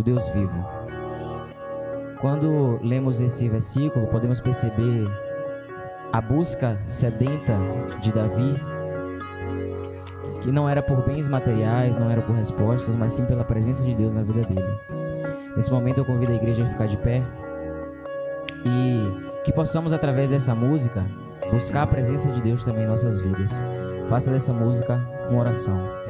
do Deus vivo. Quando lemos esse versículo, podemos perceber a busca sedenta de Davi, que não era por bens materiais, não era por respostas, mas sim pela presença de Deus na vida dele. Nesse momento eu convido a igreja a ficar de pé e que possamos, através dessa música, buscar a presença de Deus também em nossas vidas. Faça dessa música uma oração.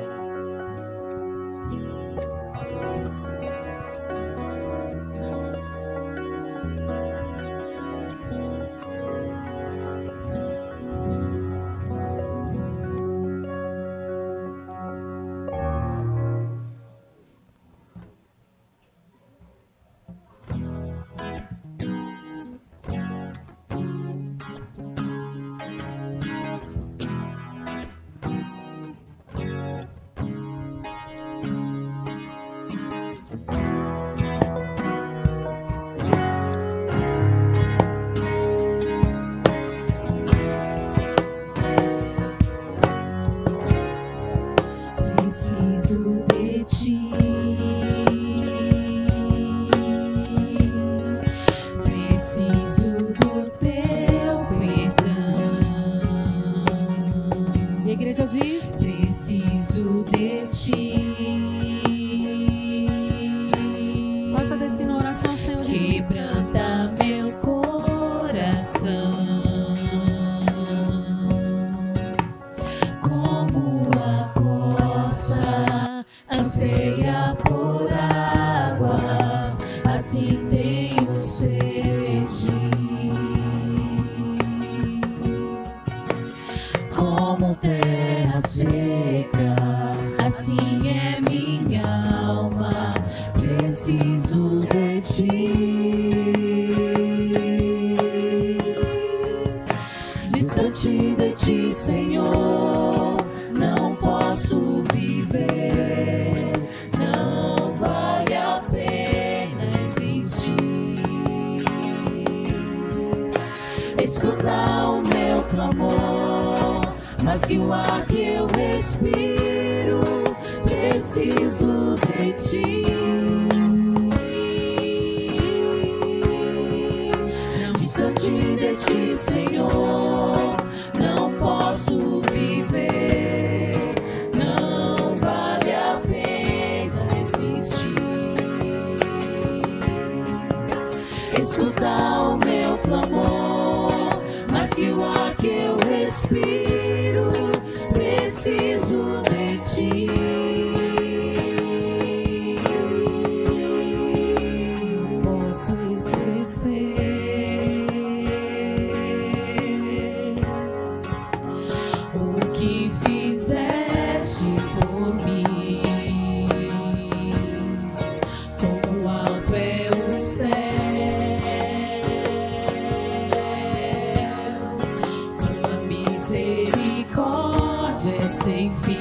Preciso de ti, preciso do teu perdão. E a igreja diz: preciso de ti. Faça desse uma oração, Senhor Jesus. Quebranta meu coração, como a costa anseia por águas, assim tenho sede. Como terra seca, assim é minha alma, preciso de ti. Distante de ti, Senhor, não posso viver, não vale a pena existir. Escuta o meu clamor, mas que o ar que eu respiro, preciso de ti. Distante de ti, Senhor, não posso viver, não vale a pena existir. Escuta o meu clamor, mas que o ar que eu respiro, preciso de ti. Posso esquecer o que fizeste por mim, como alto é o céu, tua misericórdia é sem fim.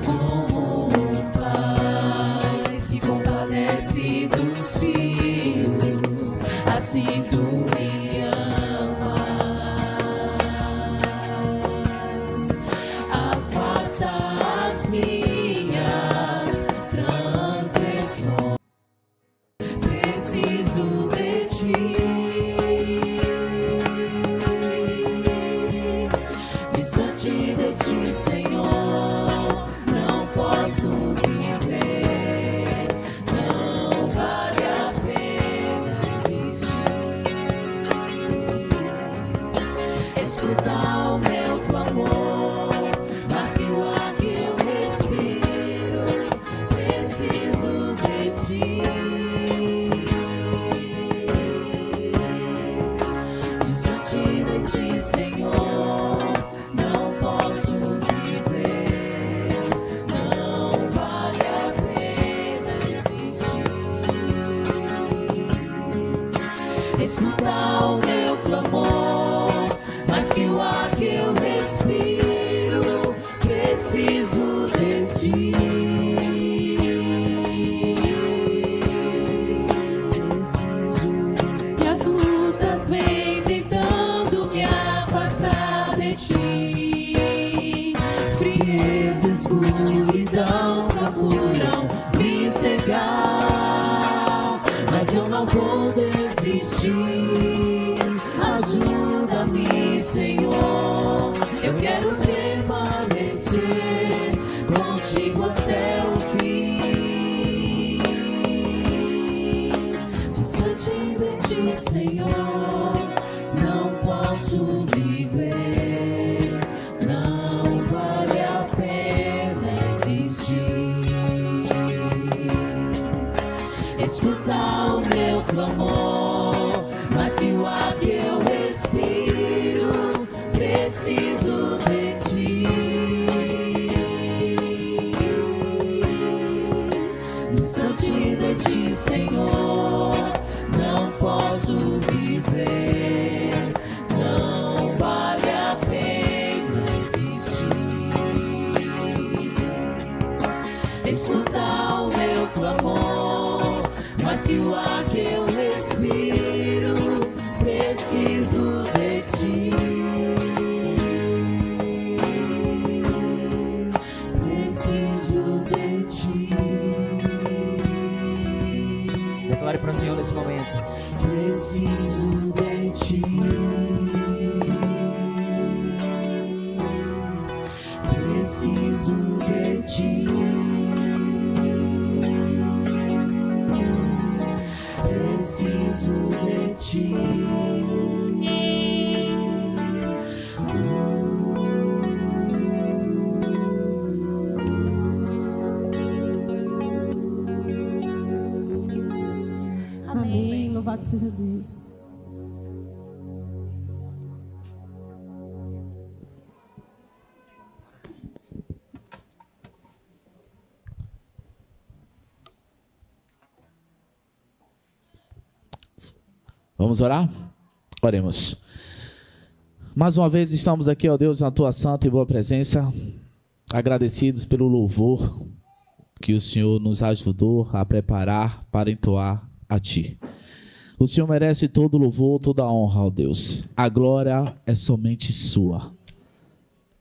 Como um pai se compadece dos filhos, assim tu me amas. Afasta as minhas transgressões, preciso de ti. Distante de ti, Senhor, não posso viver, não vale a pena existir. Escuta o meu clamor, mas que o ar que eu respiro, preciso de ti. Distante de ti, Senhor, não posso viver, não vale a pena existir. Escuta o meu clamor, mas que o ar que eu respiro, preciso de ti. E as lutas vêm tentando me afastar de ti, frieza, escuridão, procura desistir. Ajuda-me, Senhor. Eu quero permanecer contigo até o fim. Distante de ti, Senhor, não posso viver. Não vale a pena existir. Escuta o meu clamor, mas que o ar que eu respiro, preciso de ti. Distante de ti, Senhor, não posso viver. Não vale a pena existir. Escuta o meu clamor, mas que o ar que eu respiro, preciso de ti. Preciso de ti. Declare para o Senhor nesse momento. Preciso de ti. Preciso de ti. Preciso de ti. Amém. Louvado seja Deus. Vamos orar? Oremos. Mais uma vez estamos aqui, ó Deus, na tua santa e boa presença, agradecidos pelo louvor que o Senhor nos ajudou a preparar para entoar a ti. O Senhor merece todo o louvor, toda a honra, ó Deus. A glória é somente sua.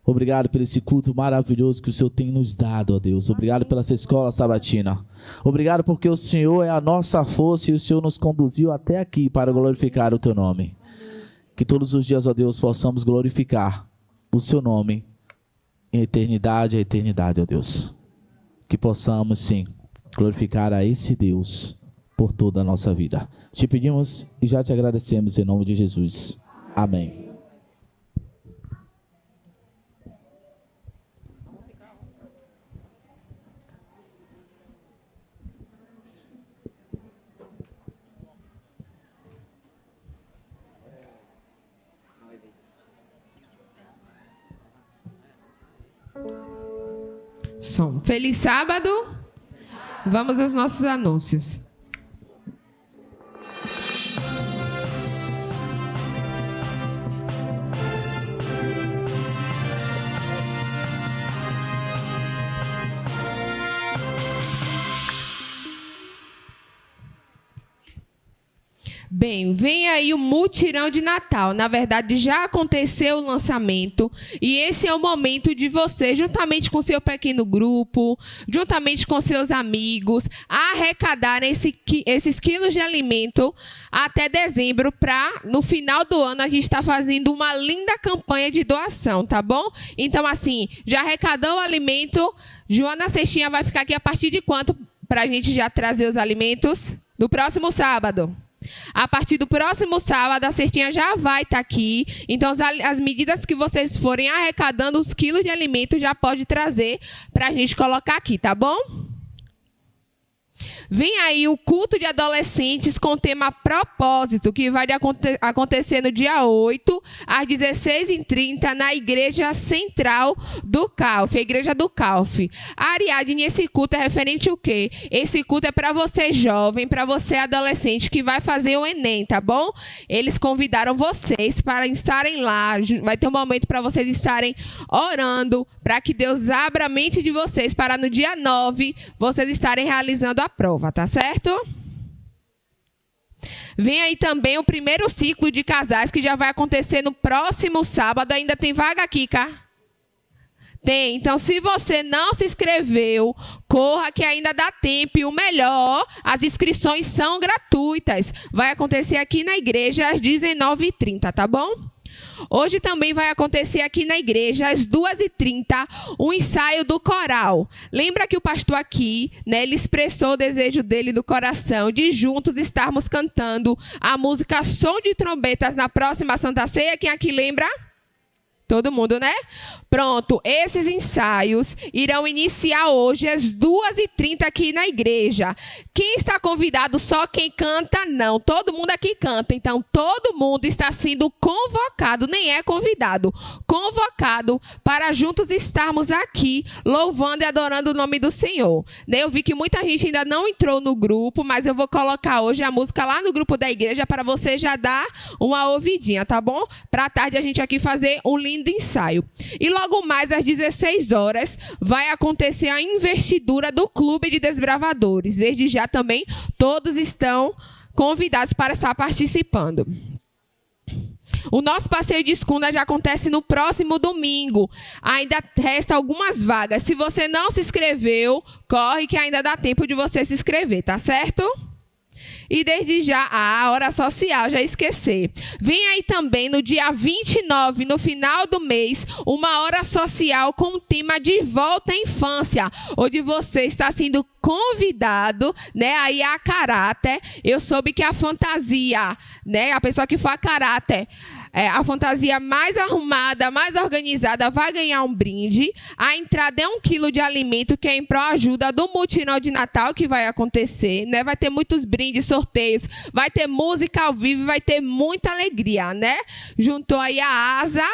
Obrigado por esse culto maravilhoso que o Senhor tem nos dado, ó Deus. Obrigado pela essa escola sabatina. Obrigado porque o Senhor é a nossa força e o Senhor nos conduziu até aqui para glorificar o teu nome. Que todos os dias, ó Deus, possamos glorificar o seu nome em eternidade a eternidade, ó Deus. Que possamos, sim, glorificar a esse Deus por toda a nossa vida. Te pedimos e já te agradecemos em nome de Jesus. Amém. Som. Feliz sábado. Vamos aos nossos anúncios. Bem, vem aí o mutirão de Natal. Na verdade, já aconteceu o lançamento e esse é o momento de você, juntamente com seu pequeno grupo, juntamente com seus amigos, arrecadarem esses quilos de alimento até dezembro para, no final do ano, a gente está fazendo uma linda campanha de doação, tá bom? Então, assim, já arrecadou o alimento, Joana Cestinha vai ficar aqui a partir de quanto para a gente já trazer os alimentos? Do próximo sábado. A partir do próximo sábado, a cestinha já vai estar aqui. Então, as medidas que vocês forem arrecadando, os quilos de alimento já pode trazer para a gente colocar aqui, tá bom? Vem aí o culto de adolescentes com o tema propósito, que vai acontecer no dia 8, às 16h30, na Igreja Central do Calf, a Igreja do Calf. Ariadne, esse culto é referente ao quê? Esse culto é para você jovem, para você adolescente que vai fazer o Enem, tá bom? Eles convidaram vocês para estarem lá. Vai ter um momento para vocês estarem orando, para que Deus abra a mente de vocês, para no dia 9, vocês estarem realizando a prova, tá certo? Vem aí também o primeiro ciclo de casais que já vai acontecer no próximo sábado. Ainda tem vaga aqui, cá? Tem. Então, se você não se inscreveu, corra que ainda dá tempo. E o melhor, as inscrições são gratuitas. Vai acontecer aqui na igreja às 19h30, tá bom? Hoje também vai acontecer aqui na igreja, às 2h30, o ensaio do coral. Lembra que o pastor aqui, né, ele expressou o desejo dele no coração de juntos estarmos cantando a música Som de Trombetas na próxima Santa Ceia? Quem aqui lembra? Todo mundo, né? Pronto, esses ensaios irão iniciar hoje às 2h30 aqui na igreja. Quem está convidado? Só quem canta? Não, todo mundo aqui canta. Então, todo mundo está sendo convocado, nem é convidado, convocado para juntos estarmos aqui louvando e adorando o nome do Senhor. Eu vi que muita gente ainda não entrou no grupo, mas eu vou colocar hoje a música lá no grupo da igreja para você já dar uma ouvidinha, tá bom? Para a tarde a gente aqui fazer um lindo ensaio. E logo mais às 16 horas vai acontecer a investidura do Clube de Desbravadores. Desde já também todos estão convidados para estar participando. O nosso passeio de escuna já acontece no próximo domingo. Ainda resta algumas vagas. Se você não se inscreveu, corre que ainda dá tempo de você se inscrever, tá certo? E desde já, a hora social, já esqueci. Vem aí também no dia 29, no final do mês, uma hora social com o tema de volta à infância, onde você está sendo convidado, né, aí a caráter. Eu soube que a fantasia, né, a pessoa que for a caráter, a fantasia mais arrumada, mais organizada, vai ganhar um brinde. A entrada é 1 quilo de alimento, que é em pró-ajuda do mutirão de Natal que vai acontecer, né? Vai ter muitos brindes, sorteios, vai ter música ao vivo, vai ter muita alegria, né? Juntou aí a ASA,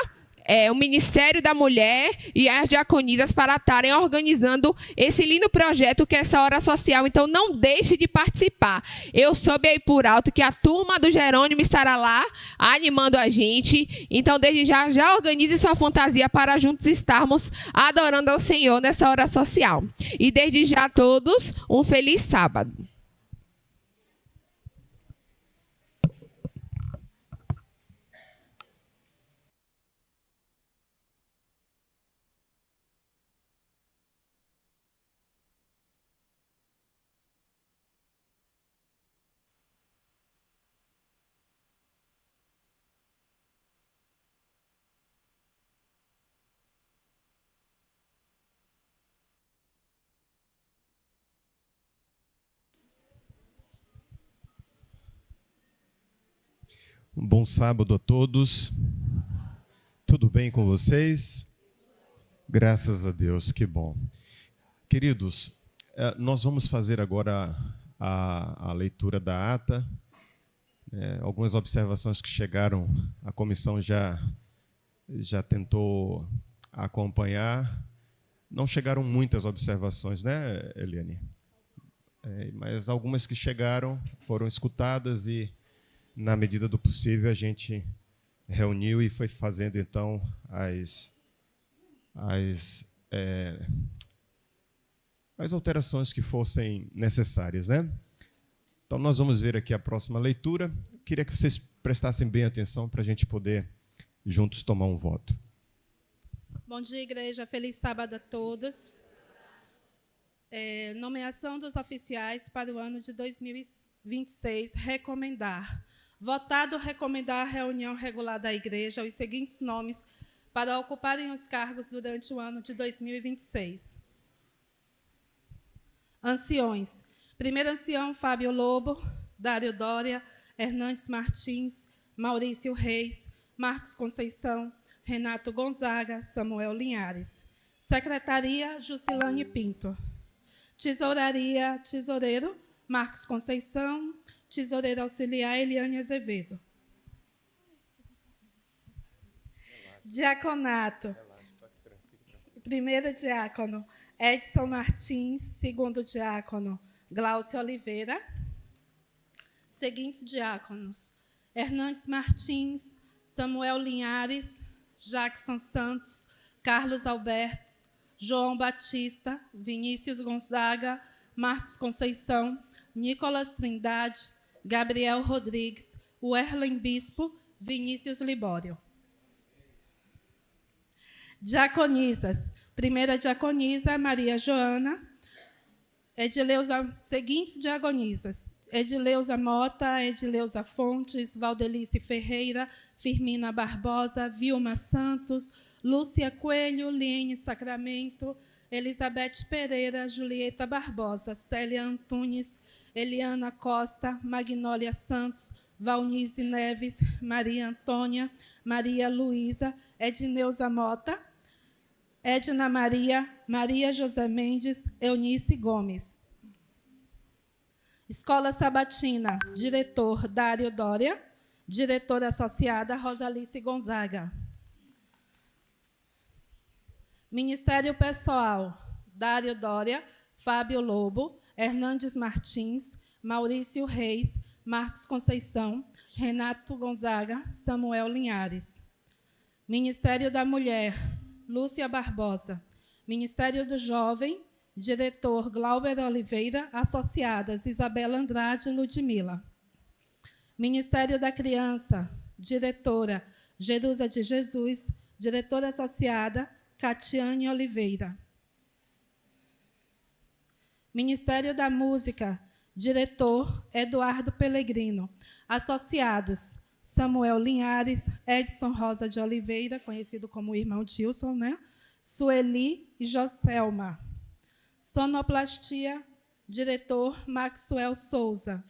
o Ministério da Mulher e as diaconisas para estarem organizando esse lindo projeto que é essa hora social. Então, não deixe de participar. Eu soube aí por alto que a turma do Jerônimo estará lá animando a gente. Então, desde já organize sua fantasia para juntos estarmos adorando ao Senhor nessa hora social. E desde já a todos, um feliz sábado. Um bom sábado a todos. Tudo bem com vocês? Graças a Deus, que bom. Queridos, nós vamos fazer agora a leitura da ata. Algumas observações que chegaram, a comissão já tentou acompanhar. Não chegaram muitas observações, né, Eliane? Mas algumas que chegaram foram escutadas e, na medida do possível, a gente reuniu e foi fazendo, então, as alterações que fossem necessárias, né? Então, nós vamos ver aqui a próxima leitura. Queria que vocês prestassem bem atenção para a gente poder, juntos, tomar um voto. Bom dia, igreja. Feliz sábado a todos. Nomeação dos oficiais para o ano de 2026. Recomendar. Votado recomendar a reunião regular da igreja os seguintes nomes para ocuparem os cargos durante o ano de 2026. Anciões. Primeiro ancião, Fábio Lobo, Dário Dória, Hernandes Martins, Maurício Reis, Marcos Conceição, Renato Gonzaga, Samuel Linhares. Secretaria, Jusilane Pinto. Tesouraria, tesoureiro, Marcos Conceição. Tesoureira auxiliar, Eliane Azevedo. Diaconato. Primeiro diácono, Edson Martins. Segundo diácono, Glaucio Oliveira. Seguintes diáconos, Hernandes Martins, Samuel Linhares, Jackson Santos, Carlos Alberto, João Batista, Vinícius Gonzaga, Marcos Conceição, Nicolas Trindade, Gabriel Rodrigues, Werlen Bispo, Vinícius Libório. Diaconisas. Primeira diaconisa, Maria Joana. Seguintes diaconisas: Edileuza Mota, Edileuza Fontes, Valdelice Ferreira, Firmina Barbosa, Vilma Santos, Lúcia Coelho, Liene Sacramento, Elizabeth Pereira, Julieta Barbosa, Célia Antunes, Eliana Costa, Magnólia Santos, Valnice Neves, Maria Antônia, Maria Luísa, Edneuza Mota, Edna Maria, Maria José Mendes, Eunice Gomes. Escola Sabatina, diretor Dário Dória, diretora associada Rosalice Gonzaga. Ministério Pessoal, Dário Dória, Fábio Lobo, Hernandes Martins, Maurício Reis, Marcos Conceição, Renato Gonzaga, Samuel Linhares. Ministério da Mulher, Lúcia Barbosa. Ministério do Jovem, diretor Glauber Oliveira, associadas Isabela Andrade e Ludmila. Ministério da Criança, diretora Jerusa de Jesus, diretora associada Catiane Oliveira. Ministério da Música, diretor Eduardo Pellegrino, associados Samuel Linhares, Edson Rosa de Oliveira, conhecido como irmão Tilson, né? Sueli e Joselma. Sonoplastia, diretor Maxwell Souza.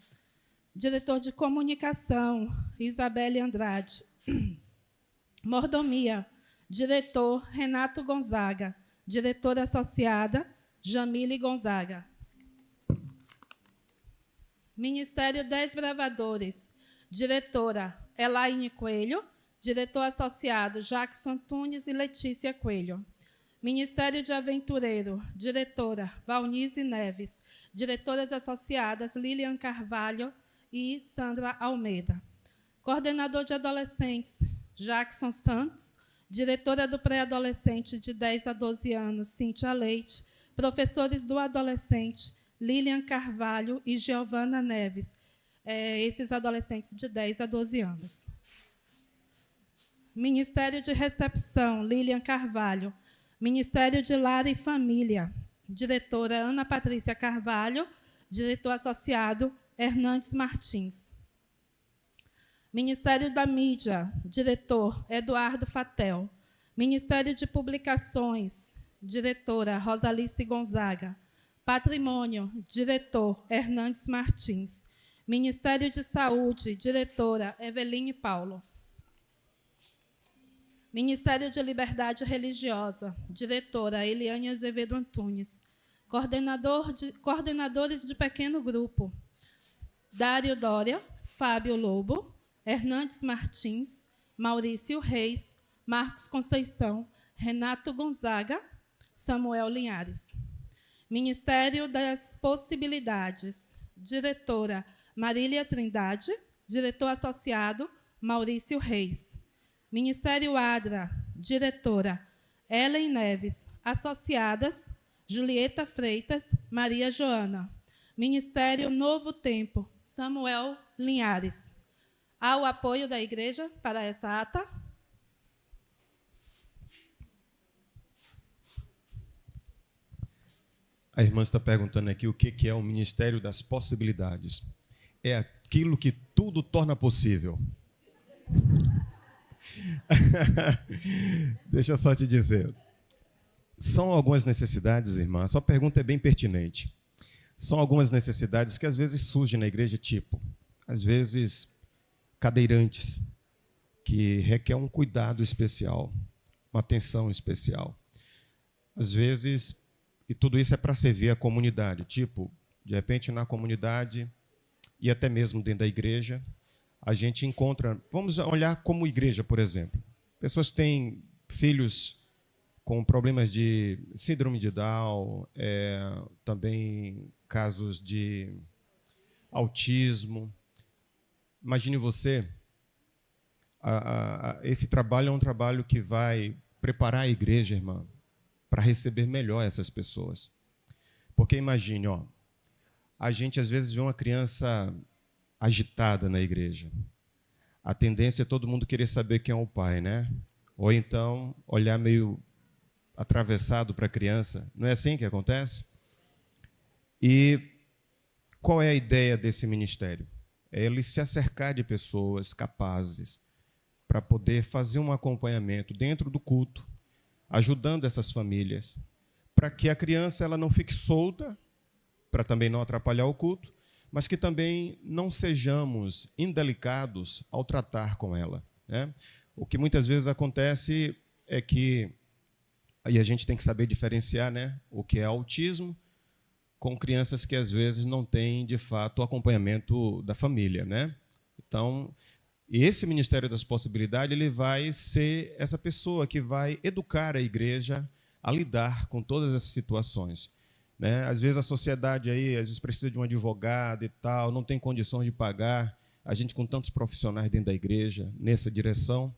Diretor de Comunicação, Isabelle Andrade. Mordomia, diretor Renato Gonzaga. Diretora associada, Jamile Gonzaga. Ministério Desbravadores, diretora Elaine Coelho, diretor associado Jackson Antunes e Letícia Coelho. Ministério de Aventureiro, diretora Valnice Neves, diretoras associadas Lilian Carvalho e Sandra Almeida. Coordenador de Adolescentes, Jackson Santos, diretora do Pré-Adolescente de 10 a 12 anos, Cíntia Leite, professores do Adolescente, Lilian Carvalho e Giovana Neves, esses adolescentes de 10 a 12 anos. Ministério de Recepção, Lilian Carvalho. Ministério de Lar e Família, diretora Ana Patrícia Carvalho, diretor associado Hernandes Martins. Ministério da Mídia, diretor Eduardo Fatel. Ministério de Publicações, diretora Rosalice Gonzaga. Patrimônio, diretor Hernandes Martins. Ministério de Saúde, diretora Eveline Paulo. Ministério de Liberdade Religiosa, diretora Eliane Azevedo Antunes. Coordenadores de pequeno grupo, Dário Dória, Fábio Lobo, Hernandes Martins, Maurício Reis, Marcos Conceição, Renato Gonzaga, Samuel Linhares. Ministério das Possibilidades, diretora Marília Trindade, diretor associado Maurício Reis. Ministério ADRA, diretora Ellen Neves, associadas Julieta Freitas, Maria Joana. Ministério Novo Tempo, Samuel Linhares. Há o apoio da igreja para essa ata? A irmã está perguntando aqui o que é o Ministério das Possibilidades. É aquilo que tudo torna possível. Deixa eu só te dizer. São algumas necessidades, irmã, a sua pergunta é bem pertinente. São algumas necessidades que às vezes surgem na igreja, tipo, às vezes, cadeirantes, que requer um cuidado especial, uma atenção especial. Às vezes, e tudo isso é para servir a comunidade, tipo, de repente na comunidade e até mesmo dentro da igreja, a gente encontra, vamos olhar como igreja, por exemplo. Pessoas que têm filhos com problemas de síndrome de Down, também casos de autismo. Imagine você, esse trabalho é um trabalho que vai preparar a igreja, irmã, para receber melhor essas pessoas. Porque imagine, a gente às vezes vê uma criança agitada na igreja. A tendência é todo mundo querer saber quem é o pai, né? Ou então olhar meio atravessado para a criança. Não é assim que acontece? E qual é a ideia desse ministério? É ele se acercar de pessoas capazes para poder fazer um acompanhamento dentro do culto, ajudando essas famílias, para que a criança ela não fique solta, para também não atrapalhar o culto, mas que também não sejamos indelicados ao tratar com ela, né? O que muitas vezes acontece é que aí a gente tem que saber diferenciar, né, o que é autismo com crianças que às vezes não têm de fato o acompanhamento da família, né? Então, esse Ministério das Possibilidades ele vai ser essa pessoa que vai educar a igreja a lidar com todas essas situações, né? Às vezes a sociedade aí, às vezes precisa de um advogado e tal, não tem condições de pagar. A gente com tantos profissionais dentro da igreja nessa direção,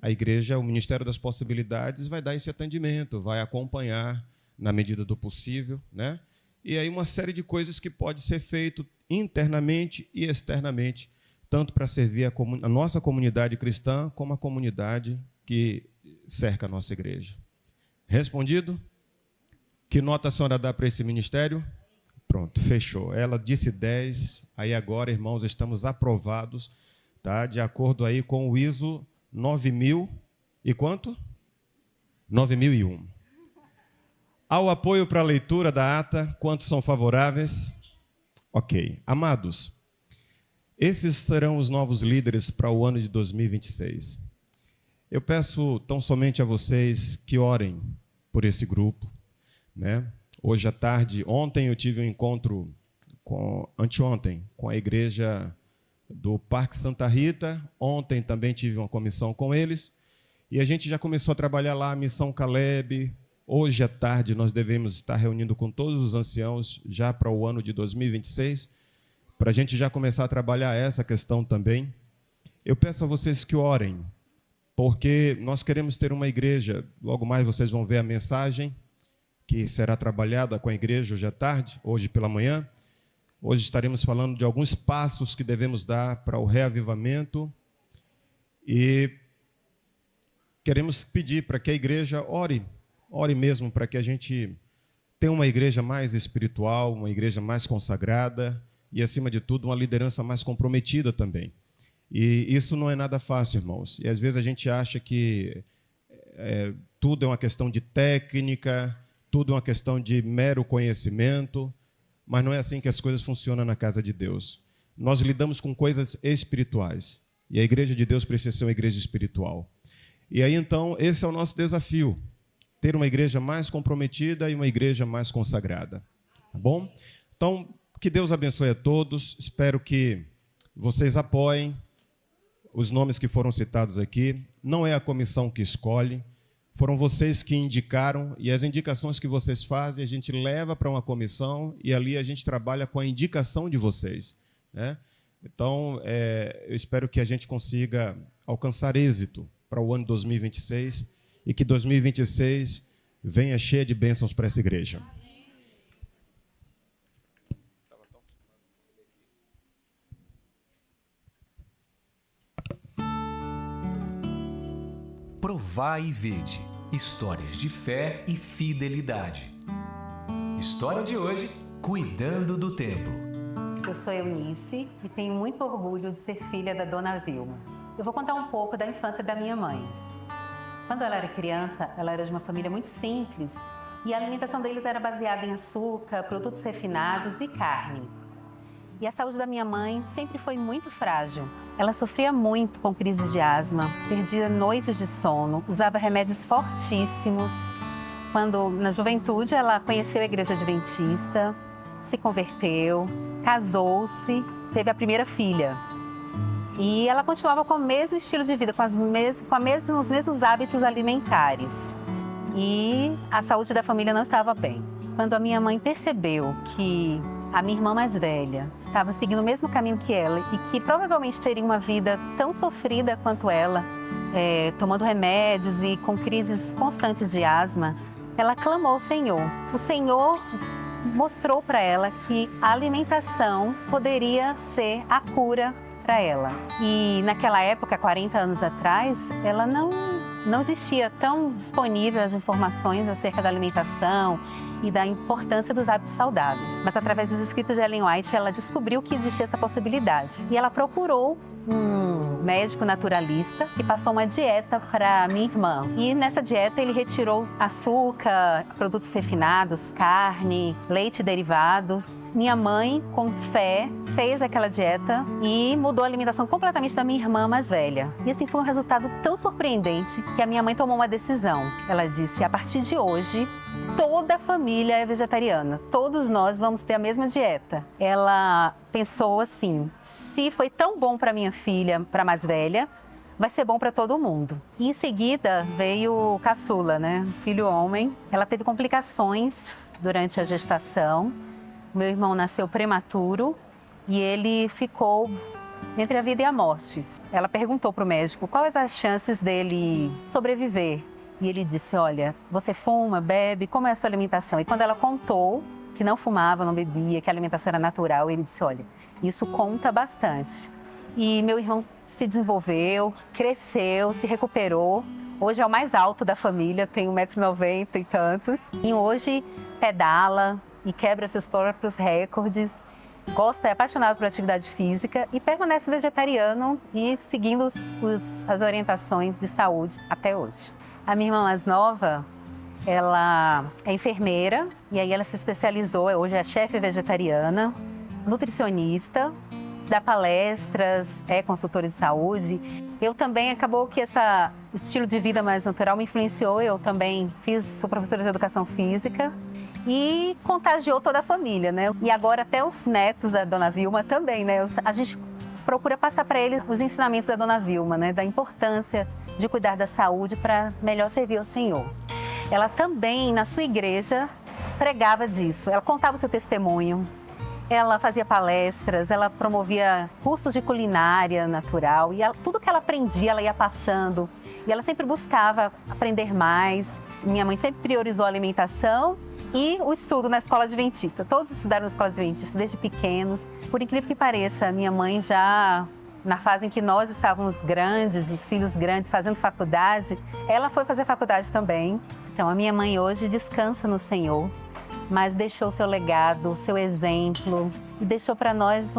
a igreja, o Ministério das Possibilidades vai dar esse atendimento, vai acompanhar na medida do possível, né? E aí uma série de coisas que pode ser feito internamente e externamente, tanto para servir a nossa comunidade cristã, como a comunidade que cerca a nossa igreja. Respondido? Que nota a senhora dá para esse ministério? Pronto, fechou. Ela disse 10, aí agora, irmãos, estamos aprovados, tá? De acordo aí com o ISO 9000 e quanto? 9001. Ao apoio para a leitura da ata, quantos são favoráveis? Ok. Amados, esses serão os novos líderes para o ano de 2026. Eu peço tão somente a vocês que orem por esse grupo, né? Hoje à tarde, ontem eu tive um encontro, anteontem, com a igreja do Parque Santa Rita. Ontem também tive uma comissão com eles. E a gente já começou a trabalhar lá a Missão Caleb. Hoje à tarde nós devemos estar reunindo com todos os anciãos já para o ano de 2026, para a gente já começar a trabalhar essa questão também. Eu peço a vocês que orem, porque nós queremos ter uma igreja, logo mais vocês vão ver a mensagem, que será trabalhada com a igreja hoje à tarde, hoje pela manhã. Hoje estaremos falando de alguns passos que devemos dar para o reavivamento e queremos pedir para que a igreja ore mesmo para que a gente tenha uma igreja mais espiritual, uma igreja mais consagrada e, acima de tudo, uma liderança mais comprometida também. E isso não é nada fácil, irmãos. E às vezes a gente acha que tudo é uma questão de técnica, tudo é uma questão de mero conhecimento, mas não é assim que as coisas funcionam na casa de Deus. Nós lidamos com coisas espirituais e a igreja de Deus precisa ser uma igreja espiritual. E aí, então, esse é o nosso desafio, ter uma igreja mais comprometida e uma igreja mais consagrada. Tá bom? Então, que Deus abençoe a todos. Espero que vocês apoiem os nomes que foram citados aqui. Não é a comissão que escolhe, foram vocês que indicaram, e as indicações que vocês fazem, a gente leva para uma comissão e ali a gente trabalha com a indicação de vocês, né? Então, eu espero que a gente consiga alcançar êxito para o ano 2026 e que 2026 venha cheia de bênçãos para essa igreja. Provai e vede, histórias de fé e fidelidade. História de hoje, cuidando do templo. Eu sou Eunice e tenho muito orgulho de ser filha da Dona Vilma. Eu vou contar um pouco da infância da minha mãe. Quando ela era criança, ela era de uma família muito simples e a alimentação deles era baseada em açúcar, produtos refinados e carne. E a saúde da minha mãe sempre foi muito frágil. Ela sofria muito com crises de asma, perdia noites de sono, usava remédios fortíssimos. Quando, na juventude, ela conheceu a igreja adventista, se converteu, casou-se, teve a primeira filha. E ela continuava com o mesmo estilo de vida, com os mesmos hábitos alimentares. E a saúde da família não estava bem. Quando a minha mãe percebeu que a minha irmã mais velha estava seguindo o mesmo caminho que ela e que provavelmente teria uma vida tão sofrida quanto ela, tomando remédios e com crises constantes de asma, ela clamou ao Senhor. O Senhor mostrou para ela que a alimentação poderia ser a cura para ela. E naquela época, 40 anos atrás, ela não não existia tão disponível as informações acerca da alimentação e da importância dos hábitos saudáveis. Mas através dos escritos de Ellen White, ela descobriu que existia essa possibilidade. E ela procurou um médico naturalista que passou uma dieta para minha irmã. E nessa dieta ele retirou açúcar, produtos refinados, carne, leite e derivados. Minha mãe, com fé, fez aquela dieta e mudou a alimentação completamente da minha irmã mais velha. E assim foi um resultado tão surpreendente que a minha mãe tomou uma decisão. Ela disse: a partir de hoje, toda a família é vegetariana. Todos nós vamos ter a mesma dieta. Ela pensou assim: se foi tão bom para minha filha, para a mais velha, vai ser bom para todo mundo. E em seguida veio o caçula, né? Filho homem. Ela teve complicações durante a gestação. Meu irmão nasceu prematuro e ele ficou entre a vida e a morte. Ela perguntou para o médico quais as chances dele sobreviver. E ele disse: olha, você fuma, bebe, como é a sua alimentação? E quando ela contou que não fumava, não bebia, que a alimentação era natural, ele disse: olha, isso conta bastante. E meu irmão se desenvolveu, cresceu, se recuperou. Hoje é o mais alto da família, tem 1,90 m e tantos. E hoje pedala e quebra seus próprios recordes. Gosta, é apaixonado por atividade física e permanece vegetariano e seguindo as orientações de saúde até hoje. A minha irmã mais nova, ela é enfermeira e aí ela se especializou, hoje é chefe vegetariana, nutricionista, dá palestras, é consultora de saúde. Eu também, acabou que esse estilo de vida mais natural me influenciou, eu também sou professora de educação física e contagiou toda a família, né? E agora até os netos da Dona Vilma também, né? A gente procura passar para eles os ensinamentos da Dona Vilma, né? Da importância de cuidar da saúde para melhor servir ao Senhor. Ela também, na sua igreja, pregava disso. Ela contava o seu testemunho, ela fazia palestras, ela promovia cursos de culinária natural e tudo que ela aprendia, ela ia passando. E ela sempre buscava aprender mais. Minha mãe sempre priorizou a alimentação e o estudo na escola adventista. Todos estudaram na escola adventista desde pequenos. Por incrível que pareça, minha mãe já, na fase em que nós estávamos grandes, os filhos grandes, fazendo faculdade, ela foi fazer faculdade também. Então, a minha mãe hoje descansa no Senhor, mas deixou seu legado, seu exemplo e deixou para nós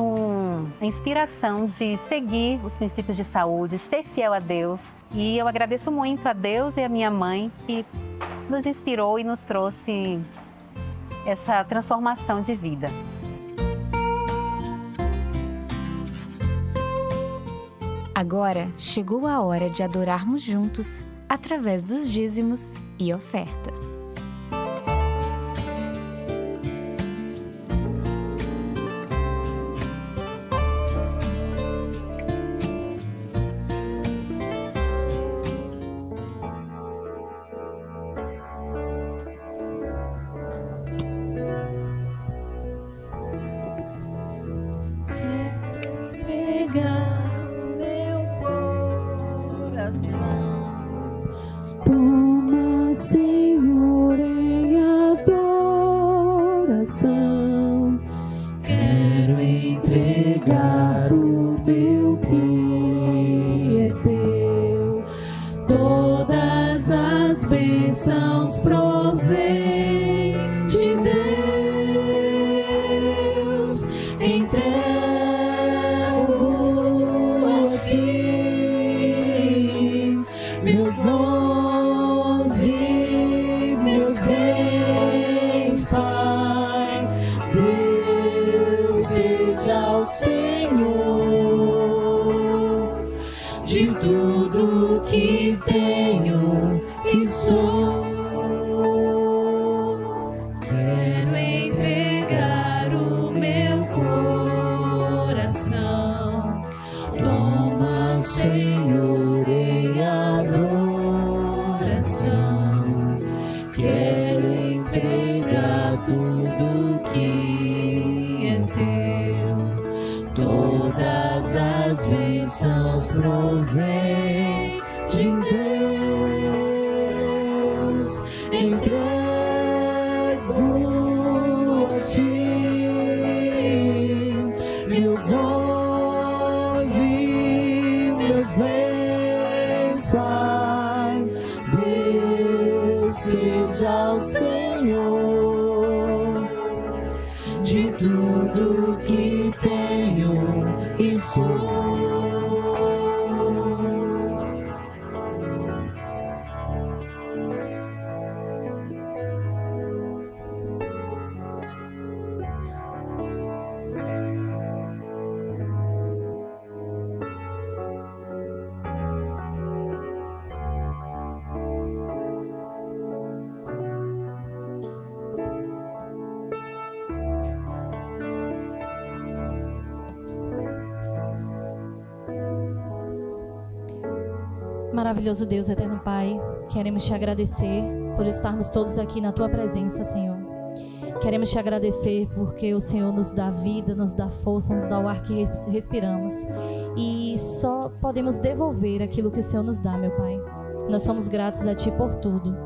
a inspiração de seguir os princípios de saúde, ser fiel a Deus. E eu agradeço muito a Deus e a minha mãe que nos inspirou e nos trouxe essa transformação de vida. Agora chegou a hora de adorarmos juntos através dos dízimos e ofertas. Toma, Senhor, em adoração. Quero entregar tudo teu que é teu. Todas as bênçãos provém de Deus. Entrego a ti meus dons e meus bens, Pai. Deus seja o Senhor de tudo que tenho e sou. Quero entregar o meu coração. Toma, Senhor, em adoração. Quero entregar tudo que é teu. Todas as bênçãos provém de Deus. seja o Senhor de tudo que tenho e sou. Maravilhoso Deus, eterno Pai, queremos te agradecer por estarmos todos aqui na tua presença, Senhor. Queremos te agradecer porque o Senhor nos dá vida, nos dá força, nos dá o ar que respiramos e só podemos devolver aquilo que o Senhor nos dá, meu Pai. Nós somos gratos a Ti por tudo.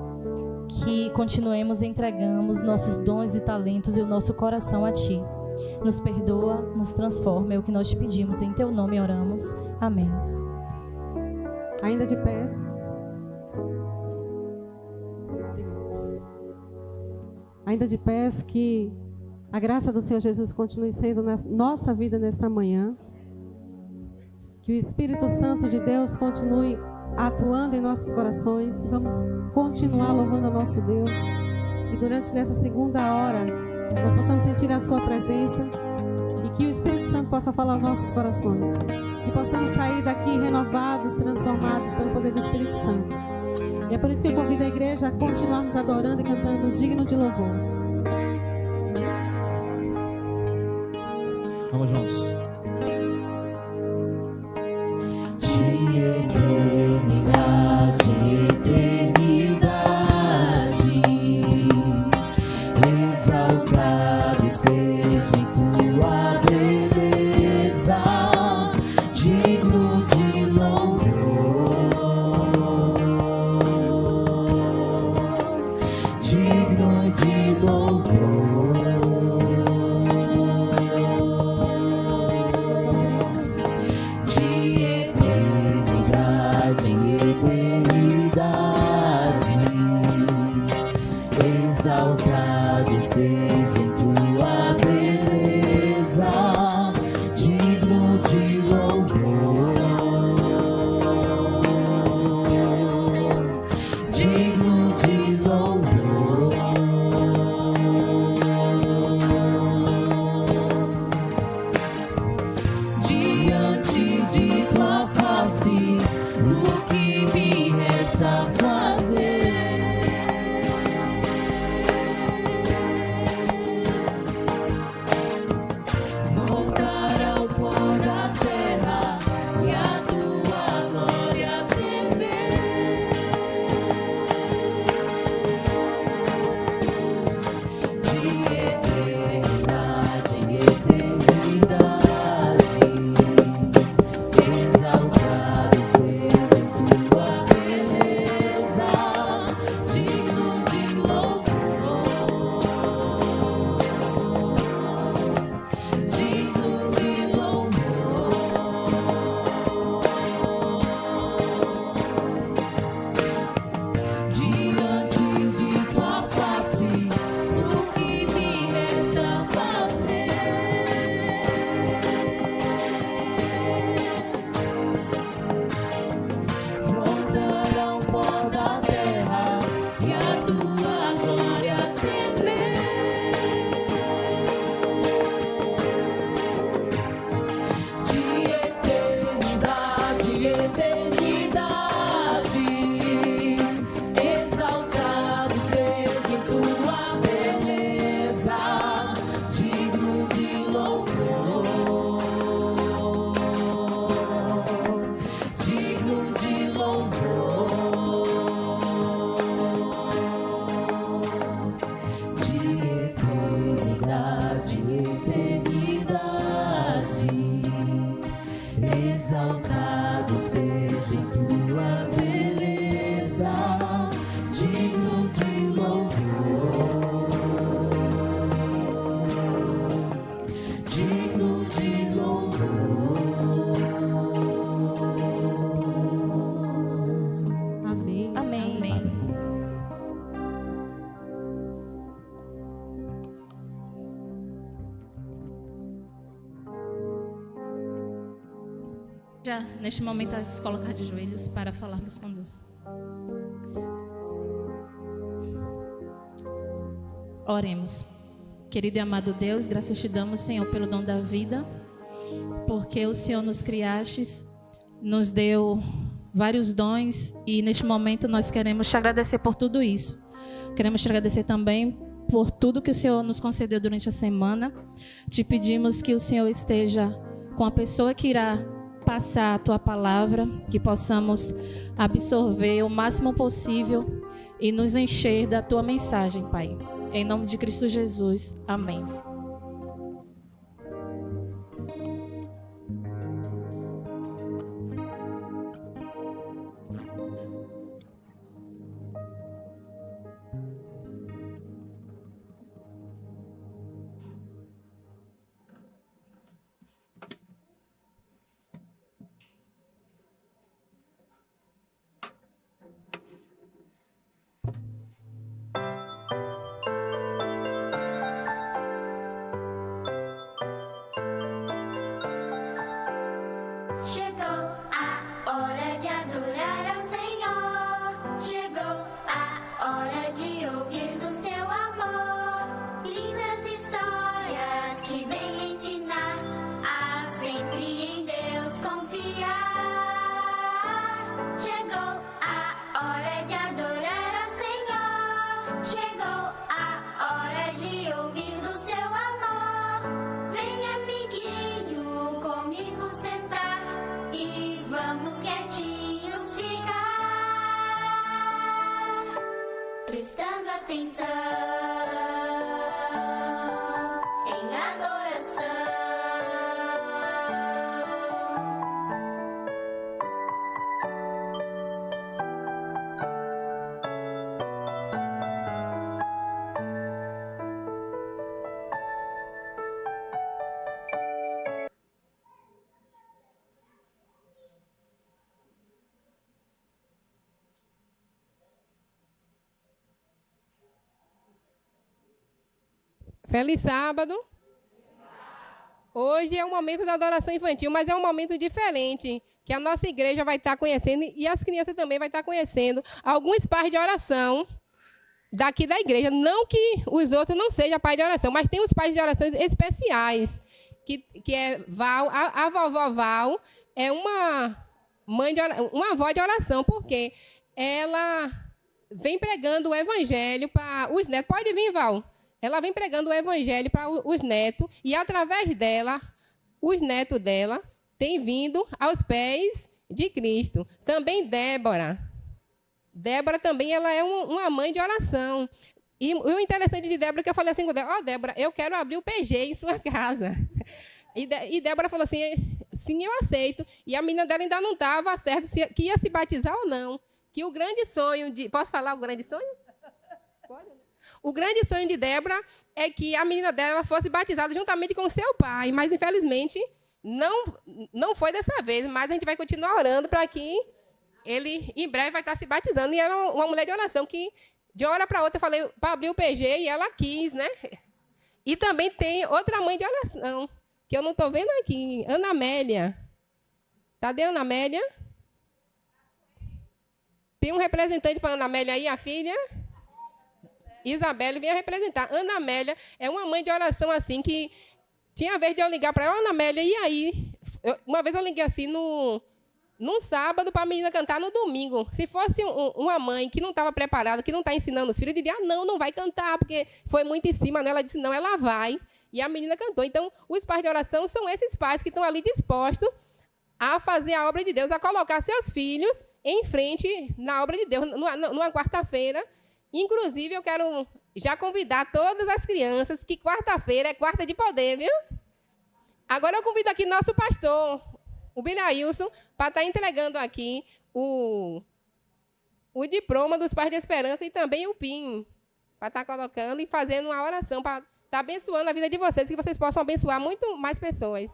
Que continuemos entregamos nossos dons e talentos e o nosso coração a Ti. Nos perdoa, nos transforma, é o que nós te pedimos. Em Teu nome oramos. Amém. Ainda de pés. Ainda de pés, que a graça do Senhor Jesus continue sendo na nossa vida nesta manhã. Que o Espírito Santo de Deus continue atuando em nossos corações. Vamos continuar louvando ao nosso Deus. E durante nessa segunda hora, nós possamos sentir a sua presença. E que o Espírito Santo possa falar aos nossos corações. E possamos sair daqui renovados, transformados pelo poder do Espírito Santo. E é por isso que eu convido a igreja a continuarmos adorando e cantando digno de louvor. Vamos juntos. De eternidade, eternidade, exaltado seja em tua beleza, digno de louvor, digno de louvor. De eternidade em eternidade, exaltado seja em tua beleza, digno de louvor, digno de louvor. Diante de tua face, o que me resta fazer? Voltar ao pó da terra e a tua glória temer. De eternidade em eternidade, exaltado seja tua beleza, igreja, neste momento, a se colocar de joelhos para falarmos com Deus. Oremos. Querido e amado Deus, graças te damos, Senhor, pelo dom da vida, porque o Senhor nos criastes, nos deu vários dons e neste momento nós queremos te agradecer por tudo isso. Queremos te agradecer também por tudo que o Senhor nos concedeu durante a semana. Te pedimos que o Senhor esteja com a pessoa que irá passar a tua palavra, que possamos absorver o máximo possível e nos encher da tua mensagem, Pai. Em nome de Cristo Jesus. Amém. Prestando atenção em adoração. Feliz sábado. Hoje é um momento da adoração infantil, mas é um momento diferente, que a nossa igreja vai estar conhecendo e as crianças também vão estar conhecendo alguns pais de oração daqui da igreja. Não que os outros não sejam pais de oração, mas tem os pais de oração especiais, que é Val, a vovó Val é uma avó de oração, porque ela vem pregando o evangelho para os netos. Pode vir, Val. Ela vem pregando o evangelho para os netos e, através dela, os netos dela têm vindo aos pés de Cristo. Também Débora. Débora também ela é uma mãe de oração. E o interessante de Débora é que eu falei assim com Débora, Débora, eu quero abrir o PG em sua casa. E Débora falou assim, sim, eu aceito. E a menina dela ainda não estava certa que ia se batizar ou não. Que o grande sonho de... Posso falar o grande sonho? Pode? O grande sonho de Débora é que a menina dela fosse batizada juntamente com o seu pai, mas, infelizmente, não foi dessa vez. Mas a gente vai continuar orando para que ele, em breve, vai estar se batizando. E ela é uma mulher de oração que, de uma hora para outra, eu falei para abrir o PG e ela quis, né? E também tem outra mãe de oração, que eu não estou vendo aqui, Ana Amélia. Cadê a Ana Amélia? Tem um representante para a Ana Amélia aí, a filha? Isabelle vinha representar. Ana Amélia é uma mãe de oração assim que tinha a vez de eu ligar para ela, Ana Amélia, e aí? Uma vez eu liguei assim num sábado para a menina cantar no domingo. Se fosse uma mãe que não estava preparada, que não está ensinando os filhos, eu diria, não vai cantar, porque foi muito em cima dela. Ela disse, não, ela vai. E a menina cantou. Então, os pais de oração são esses pais que estão ali dispostos a fazer a obra de Deus, a colocar seus filhos em frente na obra de Deus, numa quarta-feira. Inclusive, eu quero já convidar todas as crianças, que quarta-feira é quarta de poder, viu? Agora eu convido aqui nosso pastor, o Birailson, para estar entregando aqui o diploma dos Pais de Esperança e também o PIN, para estar colocando e fazendo uma oração, para estar abençoando a vida de vocês, que vocês possam abençoar muito mais pessoas.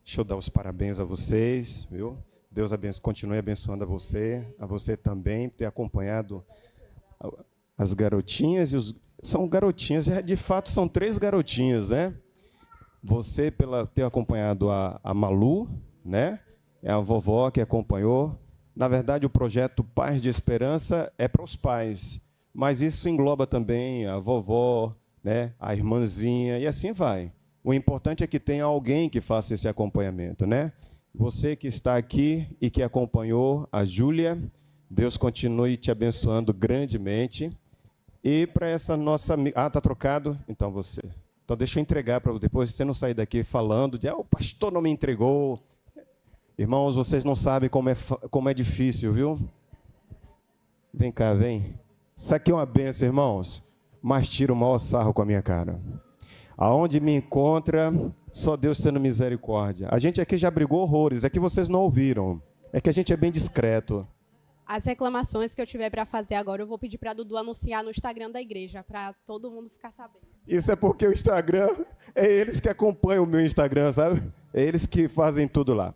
Deixa eu dar os parabéns a vocês, viu? Deus continue abençoando a você também, por ter acompanhado as garotinhas e os... São garotinhas, de fato são 3 garotinhas, né? Você pela ter acompanhado a Malu, né? É a vovó que acompanhou. Na verdade, o projeto Pais de Esperança é para os pais, mas isso engloba também a vovó, né? A irmãzinha e assim vai. O importante é que tenha alguém que faça esse acompanhamento, né? Você que está aqui e que acompanhou a Júlia, Deus continue te abençoando grandemente. E para essa nossa amiga... Ah, está trocado? Então você. Então deixa eu entregar para depois você não sair daqui falando de o pastor não me entregou. Irmãos, vocês não sabem como é difícil, viu? Vem cá, vem. Isso aqui é uma benção, irmãos. Mas tira o maior sarro com a minha cara. Aonde me encontra, só Deus tendo misericórdia. A gente aqui já brigou horrores, é que vocês não ouviram. É que a gente é bem discreto. As reclamações que eu tiver para fazer agora, eu vou pedir para Dudu anunciar no Instagram da igreja, para todo mundo ficar sabendo. Isso é porque o Instagram, é eles que acompanham o meu Instagram, sabe? É eles que fazem tudo lá.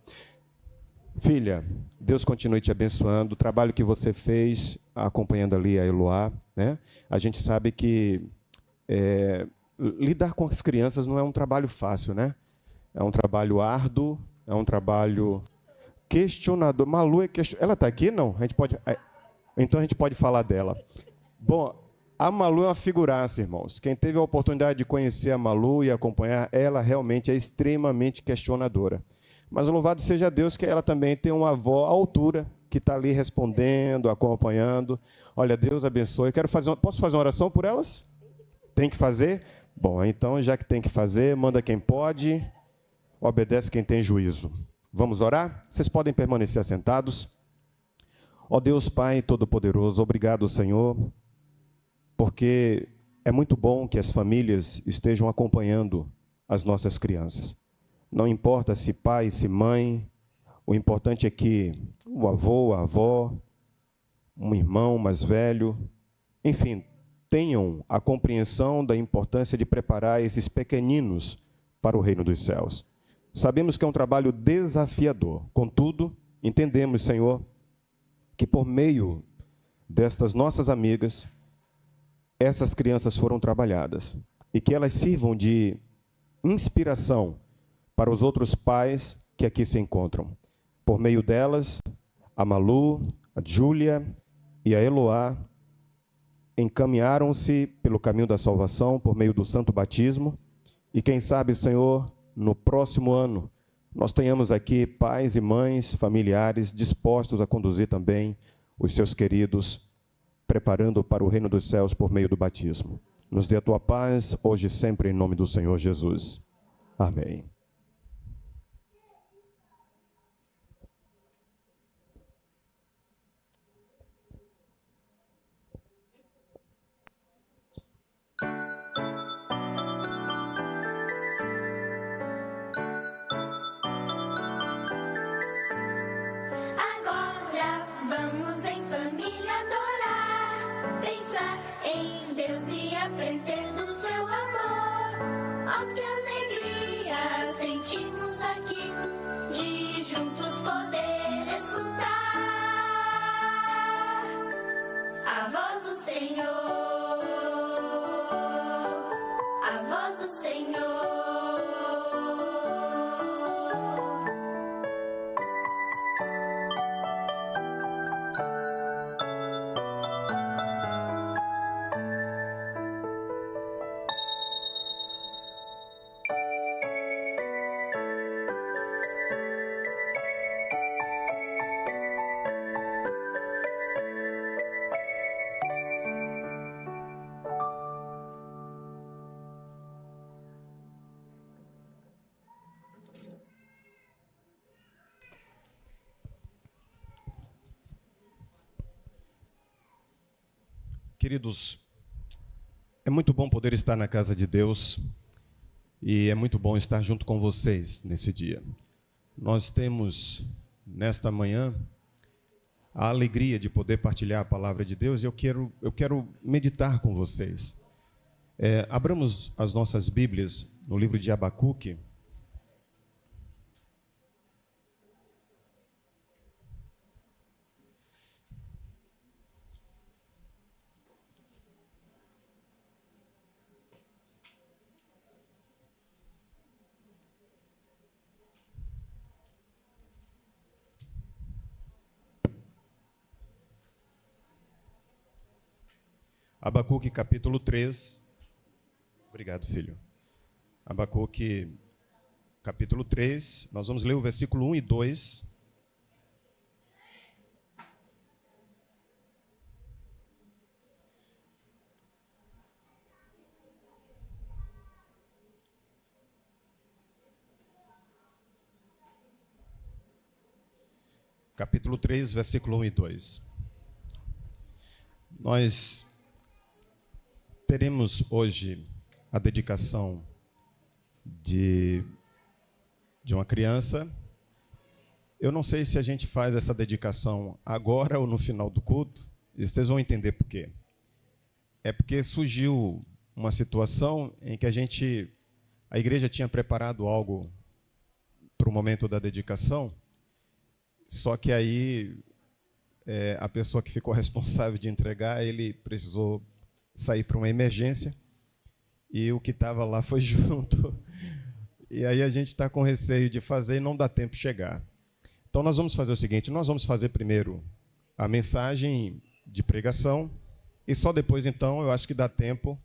Filha, Deus continue te abençoando. O trabalho que você fez, acompanhando ali a Eloá, né? A gente sabe que... lidar com as crianças não é um trabalho fácil, né? É um trabalho árduo, é um trabalho questionador. Malu é Ela está aqui, não? Então a gente pode falar dela. Bom, a Malu é uma figuraça, irmãos. Quem teve a oportunidade de conhecer a Malu e acompanhar, ela realmente é extremamente questionadora. Mas louvado seja Deus que ela também tem uma avó à altura, que está ali respondendo, acompanhando. Olha, Deus abençoe. Posso fazer uma oração por elas? Tem que fazer? Bom, então, já que tem que fazer, manda quem pode, obedece quem tem juízo. Vamos orar? Vocês podem permanecer assentados. Ó Deus Pai Todo-Poderoso, obrigado, Senhor, porque é muito bom que as famílias estejam acompanhando as nossas crianças. Não importa se pai, se mãe, o importante é que o avô, a avó, um irmão mais velho, enfim, tenham a compreensão da importância de preparar esses pequeninos para o reino dos céus. Sabemos que é um trabalho desafiador. Contudo, entendemos, Senhor, que por meio destas nossas amigas, essas crianças foram trabalhadas e que elas sirvam de inspiração para os outros pais que aqui se encontram. Por meio delas, a Malu, a Júlia e a Eloá encaminharam-se pelo caminho da salvação por meio do santo batismo. E quem sabe, Senhor, no próximo ano, nós tenhamos aqui pais e mães, familiares, dispostos a conduzir também os seus queridos, preparando para o reino dos céus por meio do batismo. Nos dê a tua paz, hoje e sempre, em nome do Senhor Jesus. Amém. Aprender do seu amor, ó que alegria sentimos aqui, de juntos poder escutar a voz do Senhor, a voz do Senhor. Queridos, é muito bom poder estar na casa de Deus e é muito bom estar junto com vocês nesse dia. Nós temos, nesta manhã, a alegria de poder partilhar a palavra de Deus e eu quero meditar com vocês. Abramos as nossas Bíblias no livro de Abacuque. Abacuque capítulo 3. Obrigado, filho. Abacuque capítulo 3. Nós vamos ler o versículo 1 e 2. Capítulo 3, versículo 1 e 2. Nós teremos hoje a dedicação de uma criança. Eu não sei se a gente faz essa dedicação agora ou no final do culto, e vocês vão entender por quê. É porque surgiu uma situação em que a igreja tinha preparado algo para o momento da dedicação, só que aí a pessoa que ficou responsável de entregar, ele precisou sair para uma emergência e o que estava lá foi junto. E aí a gente está com receio de fazer e não dá tempo de chegar. Então nós vamos fazer o seguinte, nós vamos fazer primeiro a mensagem de pregação e só depois então eu acho que dá tempo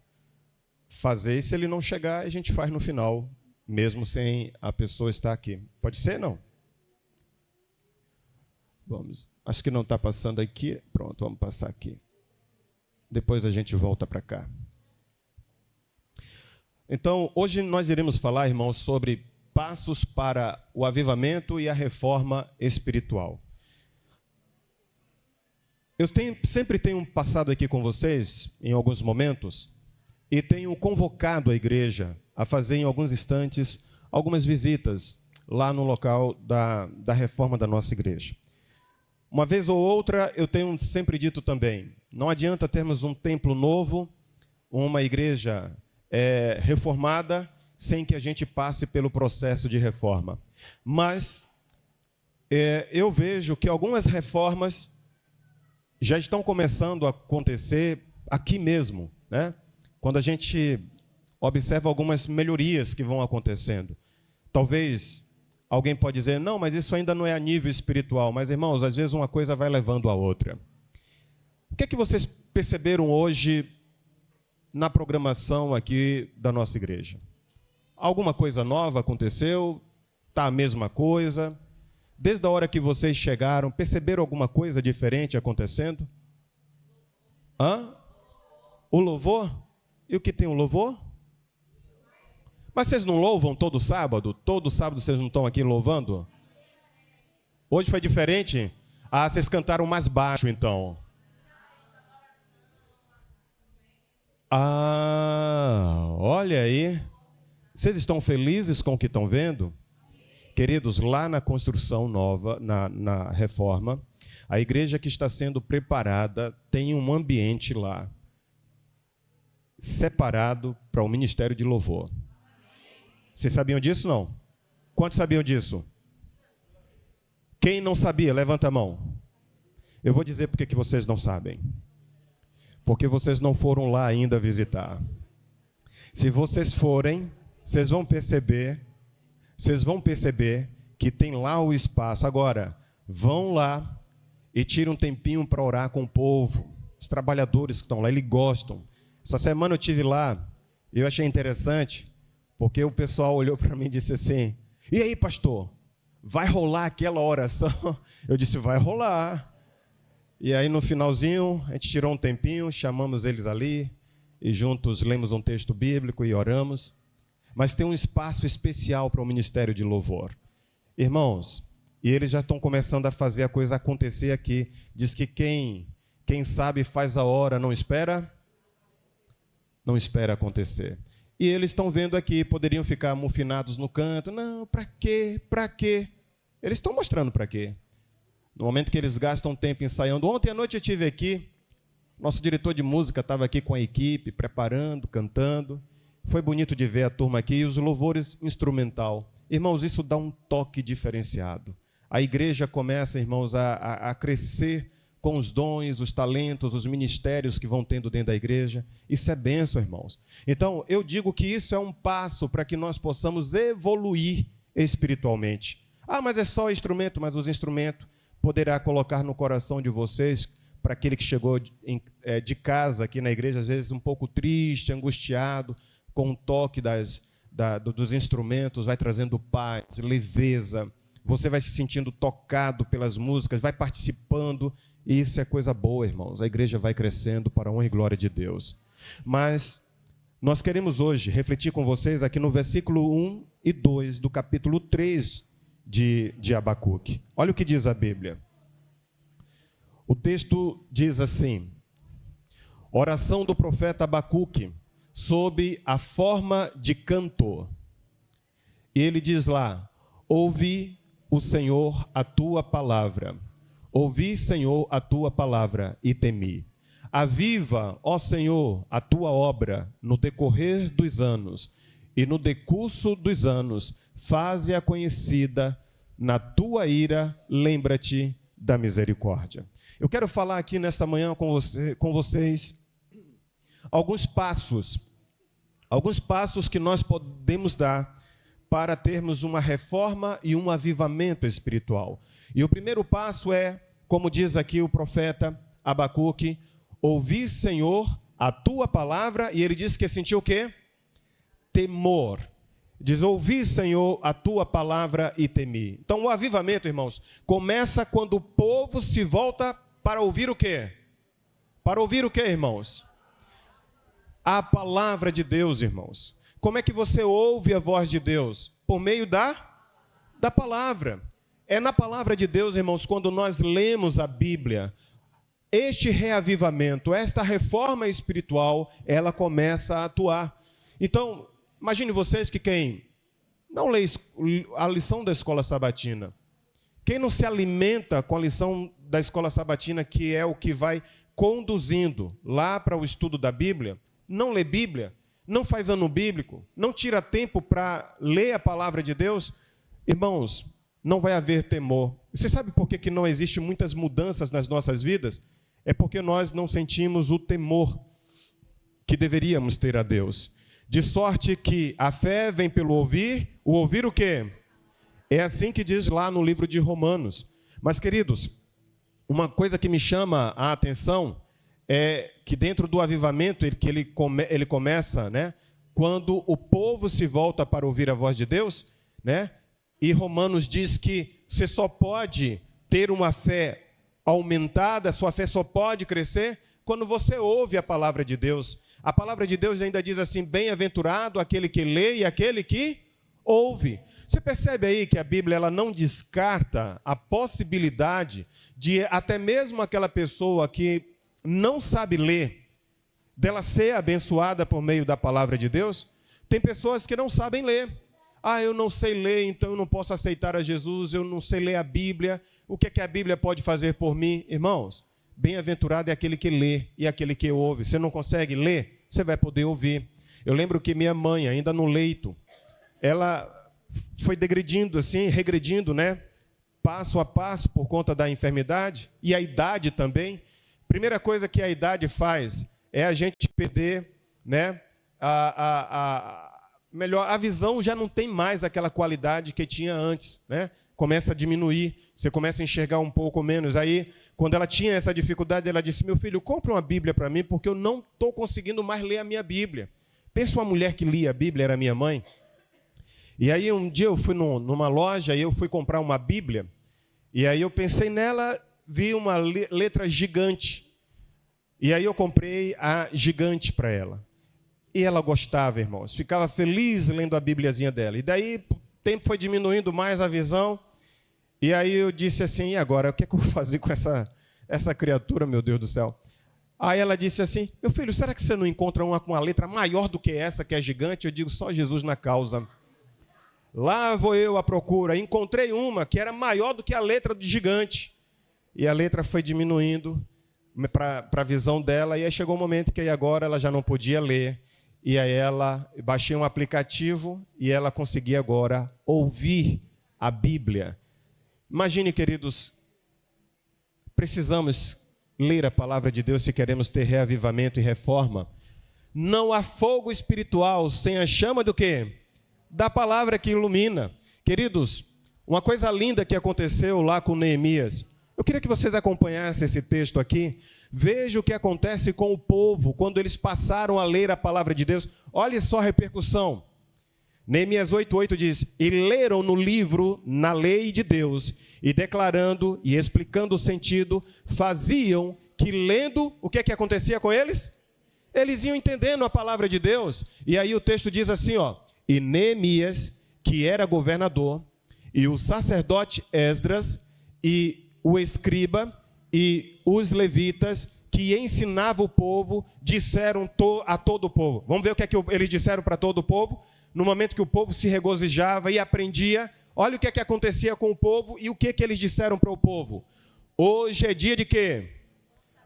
fazer, e se ele não chegar a gente faz no final, mesmo sem a pessoa estar aqui. Pode ser, não? Vamos, acho que não está passando aqui, pronto, vamos passar aqui. Depois a gente volta para cá. Então, hoje nós iremos falar, irmãos, sobre passos para o avivamento e a reforma espiritual. Eu sempre tenho passado aqui com vocês, em alguns momentos, e tenho convocado a igreja a fazer, em alguns instantes, algumas visitas lá no local da reforma da nossa igreja. Uma vez ou outra, eu tenho sempre dito também, não adianta termos um templo novo, uma igreja reformada, sem que a gente passe pelo processo de reforma. Mas eu vejo que algumas reformas já estão começando a acontecer aqui mesmo, né? Quando a gente observa algumas melhorias que vão acontecendo. Talvez alguém pode dizer, não, mas isso ainda não é a nível espiritual. Mas, irmãos, às vezes uma coisa vai levando a outra. O que é que vocês perceberam hoje na programação aqui da nossa igreja? Alguma coisa nova aconteceu? Está a mesma coisa? Desde a hora que vocês chegaram, perceberam alguma coisa diferente acontecendo? O louvor? E o que tem o louvor? Mas vocês não louvam todo sábado? Todo sábado vocês não estão aqui louvando? Hoje foi diferente? Vocês cantaram mais baixo então. Olha aí. Vocês estão felizes com o que estão vendo? Queridos, lá na construção nova, na reforma, a igreja que está sendo preparada tem um ambiente lá separado para o ministério de louvor. Vocês sabiam disso, não? Quantos sabiam disso? Quem não sabia, levanta a mão. Eu vou dizer por que vocês não sabem. Porque vocês não foram lá ainda visitar. Se vocês forem, vocês vão perceber que tem lá o espaço. Agora, vão lá e tiram um tempinho para orar com o povo. Os trabalhadores que estão lá, eles gostam. Essa semana eu estive lá e eu achei interessante, porque o pessoal olhou para mim e disse assim, e aí, pastor, vai rolar aquela oração? Eu disse, vai rolar. E aí, no finalzinho, a gente tirou um tempinho, chamamos eles ali, e juntos lemos um texto bíblico e oramos. Mas tem um espaço especial para o ministério de louvor. Irmãos, e eles já estão começando a fazer a coisa acontecer aqui. Diz que quem Quem sabe faz a hora, não espera? Não espera acontecer. E eles estão vendo aqui, poderiam ficar amofinados no canto. Não, para quê? Para quê? Eles estão mostrando para quê. No momento que eles gastam tempo ensaiando. Ontem à noite eu estive aqui, nosso diretor de música estava aqui com a equipe, preparando, cantando. Foi bonito de ver a turma aqui e os louvores instrumental. Irmãos, isso dá um toque diferenciado. A igreja começa, irmãos, a crescer com os dons, os talentos, os ministérios que vão tendo dentro da igreja. Isso é bênção, irmãos. Então, eu digo que isso é um passo para que nós possamos evoluir espiritualmente. Ah, mas é só instrumento, mas os instrumentos poderá colocar no coração de vocês, para aquele que chegou de casa aqui na igreja, às vezes um pouco triste, angustiado, com o toque dos instrumentos, vai trazendo paz, leveza. Você vai se sentindo tocado pelas músicas, vai participando, e isso é coisa boa, irmãos. A igreja vai crescendo para a honra e glória de Deus. Mas nós queremos hoje refletir com vocês aqui no versículo 1 e 2 do capítulo 3 de Abacuque. Olha o que diz a Bíblia. O texto diz assim: oração do profeta Abacuque, sob a forma de cantor. E ele diz lá: ouvi o Senhor a tua palavra. Ouvi, Senhor, a tua palavra e temi. Aviva, ó Senhor, a tua obra no decorrer dos anos, e no decurso dos anos, faze-a conhecida. Na tua ira, lembra-te da misericórdia. Eu quero falar aqui nesta manhã com vocês alguns passos que nós podemos dar para termos uma reforma e um avivamento espiritual. E o primeiro passo é, como diz aqui o profeta Abacuque, ouvi, Senhor, a tua palavra, e ele diz que sentiu o quê? Temor. Diz, ouvi, Senhor, a tua palavra e temi. Então o avivamento, irmãos, começa quando o povo se volta para ouvir o quê? Para ouvir o quê, irmãos? A palavra de Deus, irmãos. Como é que você ouve a voz de Deus? Por meio da palavra. É na palavra de Deus, irmãos, quando nós lemos a Bíblia, este reavivamento, esta reforma espiritual, ela começa a atuar. Então, imagine vocês que quem não lê a lição da escola sabatina, quem não se alimenta com a lição da escola sabatina, que é o que vai conduzindo lá para o estudo da Bíblia, não lê Bíblia, não faz ano bíblico, não tira tempo para ler a palavra de Deus, irmãos, não vai haver temor. Você sabe por que não existe muitas mudanças nas nossas vidas? É porque nós não sentimos o temor que deveríamos ter a Deus. De sorte que a fé vem pelo ouvir, o ouvir o quê? É assim que diz lá no livro de Romanos. Mas, queridos, uma coisa que me chama a atenção é que dentro do avivamento que ele começa, né, quando o povo se volta para ouvir a voz de Deus, né, e Romanos diz que você só pode ter uma fé aumentada, sua fé só pode crescer quando você ouve a palavra de Deus. A palavra de Deus ainda diz assim, bem-aventurado aquele que lê e aquele que ouve. Você percebe aí que a Bíblia ela não descarta a possibilidade de até mesmo aquela pessoa que não sabe ler, dela ser abençoada por meio da palavra de Deus? Tem pessoas que não sabem ler. Ah, eu não sei ler, então eu não posso aceitar a Jesus, eu não sei ler a Bíblia. O que é que a Bíblia pode fazer por mim? Irmãos, bem-aventurado é aquele que lê e aquele que ouve. Você não consegue ler? Você vai poder ouvir. Eu lembro que minha mãe, ainda no leito, ela foi regredindo, né? Passo a passo por conta da enfermidade e a idade também. Primeira coisa que a idade faz é a gente perder, né? A visão já não tem mais aquela qualidade que tinha antes, né? Começa a diminuir, você começa a enxergar um pouco menos. Aí, quando ela tinha essa dificuldade, ela disse, meu filho, compra uma Bíblia para mim, porque eu não estou conseguindo mais ler a minha Bíblia. Pensa uma mulher que lia a Bíblia, era minha mãe. E aí, um dia eu fui numa loja e eu fui comprar uma Bíblia, e aí eu pensei nela, vi uma letra gigante. E aí eu comprei a gigante para ela. E ela gostava, irmãos, ficava feliz lendo a Bíbliazinha dela. E daí o tempo foi diminuindo mais a visão. E aí eu disse assim, e agora, o que é que eu vou fazer com essa essa criatura, meu Deus do céu. Aí ela disse assim, meu filho, será que você não encontra uma com a letra maior do que essa, que é gigante? Eu digo, só Jesus na causa. Lá vou eu à procura. Encontrei uma que era maior do que a letra do gigante. E a letra foi diminuindo para a visão dela. E aí chegou um momento que aí agora ela já não podia ler. E aí ela baixei um aplicativo e ela conseguia agora ouvir a Bíblia. Imagine, queridos, precisamos ler a palavra de Deus se queremos ter reavivamento e reforma. Não há fogo espiritual sem a chama do quê? Da palavra que ilumina. Queridos, uma coisa linda que aconteceu lá com Neemias. Eu queria que vocês acompanhassem esse texto aqui. Veja o que acontece com o povo quando eles passaram a ler a palavra de Deus. Olha só a repercussão. Neemias 8:8 diz, e leram no livro, na lei de Deus, e declarando e explicando o sentido, faziam que lendo, o que é que acontecia com eles? Eles iam entendendo a palavra de Deus. E aí o texto diz assim, ó, e Neemias, que era governador, e o sacerdote Esdras, e o escriba, e os levitas, que ensinavam o povo, disseram a todo o povo. Vamos ver o que é que eles disseram para todo o povo? No momento que o povo se regozijava e aprendia, olha o que é que acontecia com o povo e o que é que eles disseram para o povo. Hoje é dia de quê?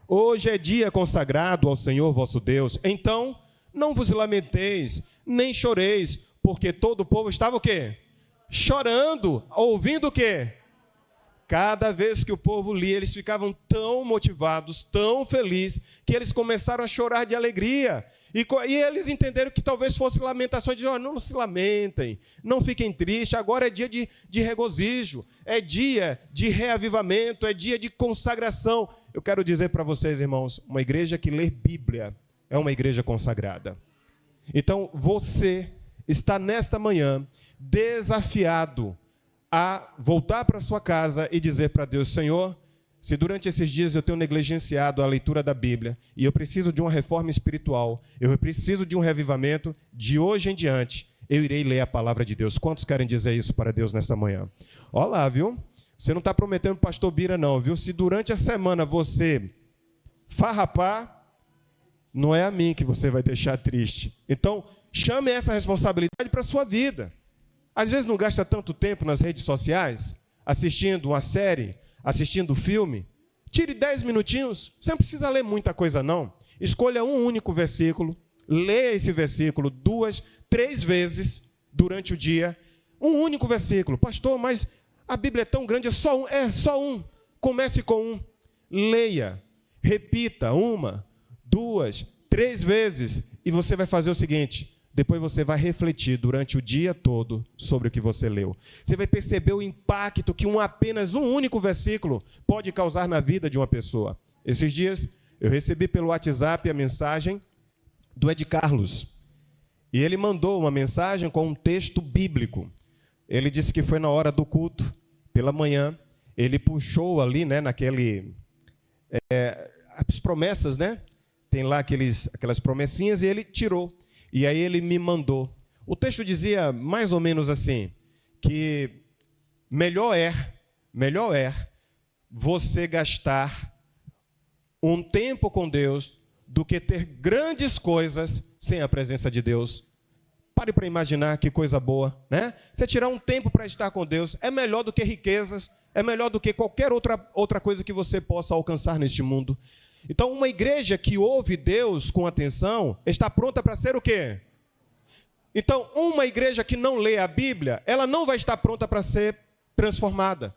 Hoje é dia consagrado ao Senhor vosso Deus. Então, não vos lamenteis, nem choreis, porque todo o povo estava o quê? Chorando, ouvindo o quê? Cada vez que o povo lia, eles ficavam tão motivados, tão felizes, que eles começaram a chorar de alegria. E eles entenderam que talvez fosse lamentação, de não se lamentem, não fiquem tristes, agora é dia de regozijo, é dia de reavivamento, é dia de consagração. Eu quero dizer para vocês, irmãos, uma igreja que lê Bíblia é uma igreja consagrada. Então, você está nesta manhã desafiado a voltar para sua casa e dizer para Deus, Senhor, se durante esses dias eu tenho negligenciado a leitura da Bíblia e eu preciso de uma reforma espiritual, eu preciso de um reavivamento, de hoje em diante, eu irei ler a palavra de Deus. Quantos querem dizer isso para Deus nesta manhã? Olha lá, viu? Você não está prometendo pastor Bira não, viu? Se durante a semana você farrapar, não é a mim que você vai deixar triste. Então, chame essa responsabilidade para a sua vida. Às vezes não gasta tanto tempo nas redes sociais, assistindo uma série, assistindo filme. Tire 10 minutinhos, você não precisa ler muita coisa não. Escolha um único versículo, leia esse versículo 2, 3 vezes durante o dia. Um único versículo. Pastor, mas a Bíblia é tão grande, é só um. Comece com um. Leia, repita 1, 2, 3 vezes e você vai fazer o seguinte. Depois você vai refletir durante o dia todo sobre o que você leu. Você vai perceber o impacto que apenas um único versículo pode causar na vida de uma pessoa. Esses dias eu recebi pelo WhatsApp a mensagem do Ed Carlos. E ele mandou uma mensagem com um texto bíblico. Ele disse que foi na hora do culto, pela manhã. Ele puxou ali, né, as promessas, né? Tem lá aquelas promessinhas e ele tirou. E aí ele me mandou. O texto dizia mais ou menos assim, que melhor é você gastar um tempo com Deus do que ter grandes coisas sem a presença de Deus. Pare para imaginar que coisa boa, né? Você tirar um tempo para estar com Deus é melhor do que riquezas, é melhor do que qualquer outra coisa que você possa alcançar neste mundo. Então, uma igreja que ouve Deus com atenção está pronta para ser o quê? Então, uma igreja que não lê a Bíblia, ela não vai estar pronta para ser transformada.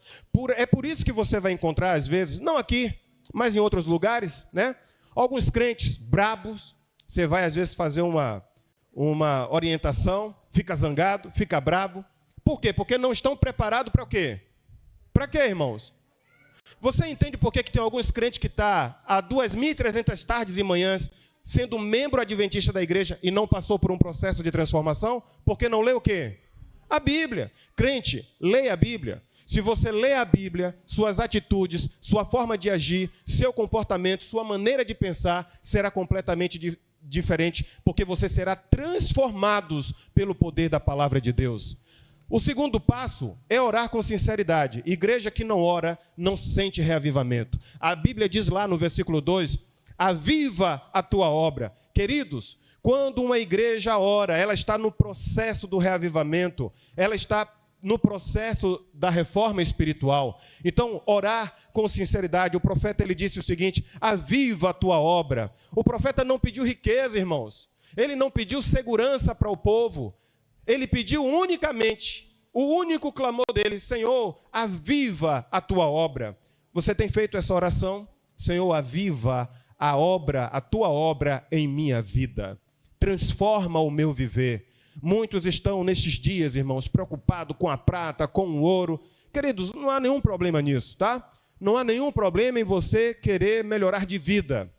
É por isso que você vai encontrar, às vezes, não aqui, mas em outros lugares, né? Alguns crentes brabos, você vai, às vezes, fazer uma orientação, fica zangado, fica brabo. Por quê? Porque não estão preparados para o quê? Para quê, irmãos? Você entende por que tem alguns crentes que estão há 2.300 tardes e manhãs sendo membro adventista da igreja e não passou por um processo de transformação? Porque não lê o quê? A Bíblia. Crente, leia a Bíblia. Se você lê a Bíblia, suas atitudes, sua forma de agir, seu comportamento, sua maneira de pensar será completamente diferente, porque você será transformado pelo poder da palavra de Deus. O segundo passo é orar com sinceridade. Igreja que não ora não sente reavivamento. A Bíblia diz lá no versículo 2, aviva a tua obra. Queridos, quando uma igreja ora, ela está no processo do reavivamento, ela está no processo da reforma espiritual. Então, orar com sinceridade. O profeta, ele disse o seguinte, aviva a tua obra. O profeta não pediu riqueza, irmãos. Ele não pediu segurança para o povo. Ele pediu unicamente, o único clamor dele, Senhor, aviva a tua obra. Você tem feito essa oração? Senhor, aviva a obra, a tua obra em minha vida. Transforma o meu viver. Muitos estão nestes dias, irmãos, preocupados com a prata, com o ouro. Queridos, não há nenhum problema nisso, tá? Não há nenhum problema em você querer melhorar de vida.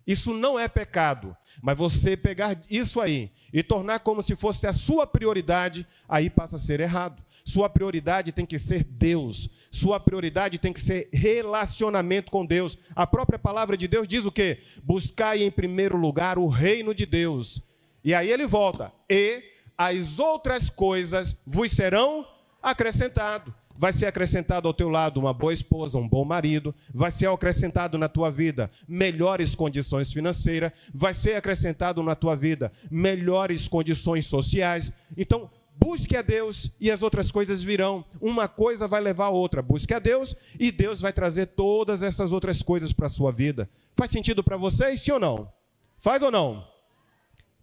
Isso não é pecado, mas você pegar isso aí e tornar como se fosse a sua prioridade, aí passa a ser errado. Sua prioridade tem que ser Deus. Sua prioridade tem que ser relacionamento com Deus. A própria palavra de Deus diz o quê? Buscai em primeiro lugar o reino de Deus. E aí ele volta. E as outras coisas vos serão acrescentadas. Vai ser acrescentado ao teu lado uma boa esposa, um bom marido. Vai ser acrescentado na tua vida melhores condições financeiras. Vai ser acrescentado na tua vida melhores condições sociais. Então, busque a Deus e as outras coisas virão. Uma coisa vai levar a outra. Busque a Deus e Deus vai trazer todas essas outras coisas para a sua vida. Faz sentido para vocês, sim ou não? Faz ou não?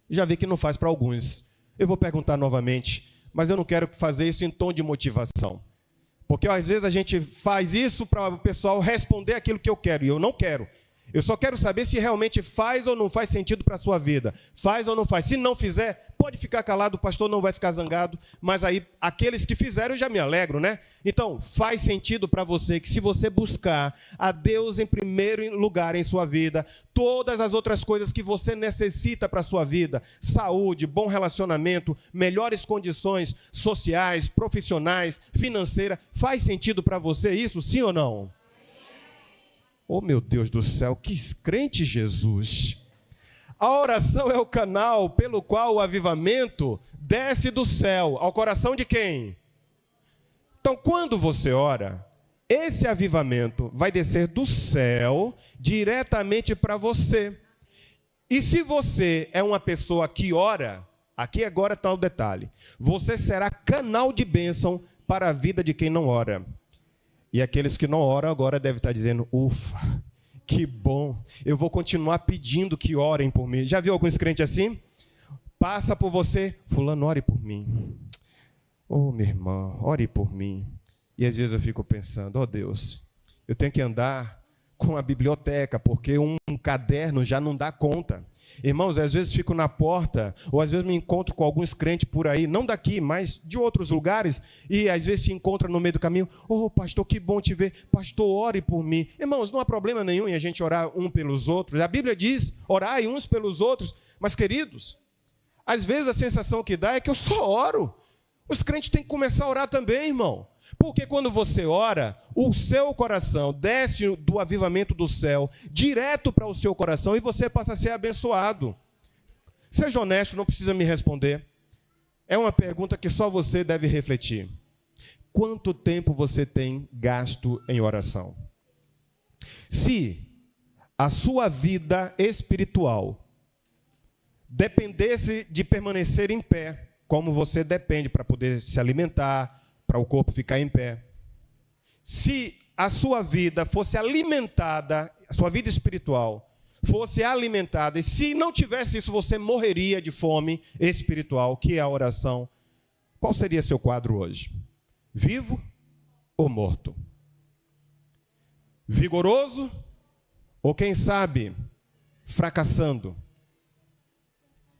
Já vi que não faz para alguns. Eu vou perguntar novamente, mas eu não quero fazer isso em tom de motivação. Porque às vezes a gente faz isso para o pessoal responder aquilo que eu quero, e eu não quero. Eu só quero saber se realmente faz ou não faz sentido para a sua vida. Faz ou não faz. Se não fizer, pode ficar calado, o pastor não vai ficar zangado. Mas aí, aqueles que fizeram, eu já me alegro, né? Então, faz sentido para você que se você buscar a Deus em primeiro lugar em sua vida, todas as outras coisas que você necessita para a sua vida, saúde, bom relacionamento, melhores condições sociais, profissionais, financeiras, faz sentido para você isso, sim ou não? Oh, meu Deus do céu, que crente Jesus! A oração é o canal pelo qual o avivamento desce do céu ao coração de quem? Então, quando você ora, esse avivamento vai descer do céu diretamente para você. E se você é uma pessoa que ora, aqui agora está o detalhe, você será canal de bênção para a vida de quem não ora. E aqueles que não oram agora devem estar dizendo, ufa, que bom, eu vou continuar pedindo que orem por mim. Já viu alguns crentes assim? Passa por você, fulano, ore por mim. Oh, minha irmã, ore por mim. E às vezes eu fico pensando, oh Deus, eu tenho que andar com a biblioteca, porque um caderno já não dá conta. Irmãos, às vezes fico na porta, ou às vezes me encontro com alguns crentes por aí, não daqui, mas de outros lugares, e às vezes se encontra no meio do caminho, oh pastor, que bom te ver, pastor, ore por mim. Irmãos, não há problema nenhum em a gente orar um pelos outros, a Bíblia diz, orai uns pelos outros, mas queridos, às vezes a sensação que dá é que eu só oro. Os crentes têm que começar a orar também, irmão. Porque quando você ora, o seu coração desce do avivamento do céu direto para o seu coração e você passa a ser abençoado. Seja honesto, não precisa me responder. É uma pergunta que só você deve refletir. Quanto tempo você tem gasto em oração? Se a sua vida espiritual dependesse de permanecer em pé, como você depende para poder se alimentar, para o corpo ficar em pé. Se a sua vida fosse alimentada, a sua vida espiritual fosse alimentada, e se não tivesse isso, você morreria de fome espiritual, que é a oração, qual seria seu quadro hoje? Vivo ou morto? Vigoroso ou, quem sabe, fracassando?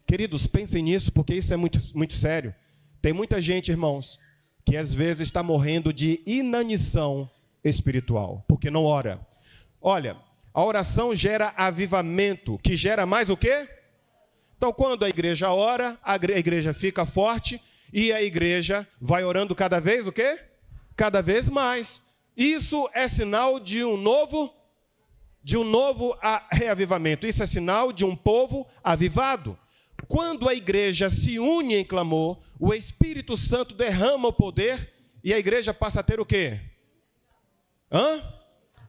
Queridos, pensem nisso, porque isso é muito sério. Tem muita gente, irmãos, que às vezes está morrendo de inanição espiritual, porque não ora. Olha, a oração gera avivamento, que gera mais o quê? Então, quando a igreja ora, a igreja fica forte e a igreja vai orando cada vez o quê? Cada vez mais. Isso é sinal de um novo reavivamento. Isso é sinal de um povo avivado. quando a igreja se une em clamor, o Espírito Santo derrama o poder e a igreja passa a ter o quê?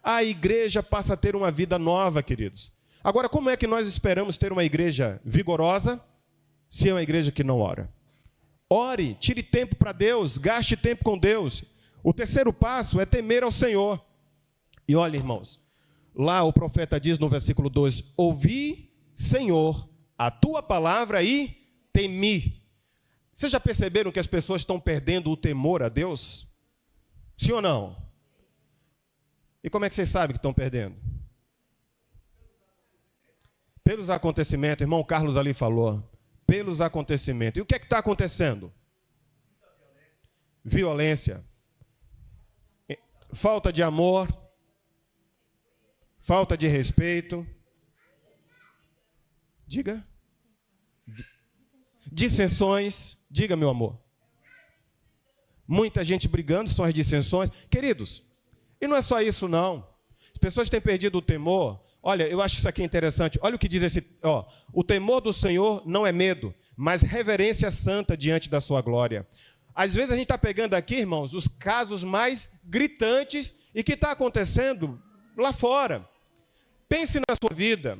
A igreja passa a ter uma vida nova, queridos. Agora, como é que nós esperamos ter uma igreja vigorosa se é uma igreja que não ora? Ore, tire tempo para Deus, gaste tempo com Deus. O terceiro passo é temer ao Senhor. E olha, irmãos, lá o profeta diz no versículo 2, ouvi, Senhor, a tua palavra e temi. Vocês já perceberam que as pessoas estão perdendo o temor a Deus? Sim ou não? E como é que vocês sabem que estão perdendo? Pelos acontecimentos, irmão Carlos ali falou, pelos acontecimentos. E o que é que está acontecendo? Violência. Falta de amor. Falta de respeito. Diga. Dissensões. Diga, meu amor. Muita gente brigando, são as dissensões. Queridos, e não é só isso, não. As pessoas têm perdido o temor. Olha, eu acho isso aqui interessante. Olha o que diz esse... o temor do Senhor não é medo, mas reverência santa diante da sua glória. Às vezes a gente está pegando aqui, irmãos, os casos mais gritantes e que está acontecendo lá fora. Pense na sua vida.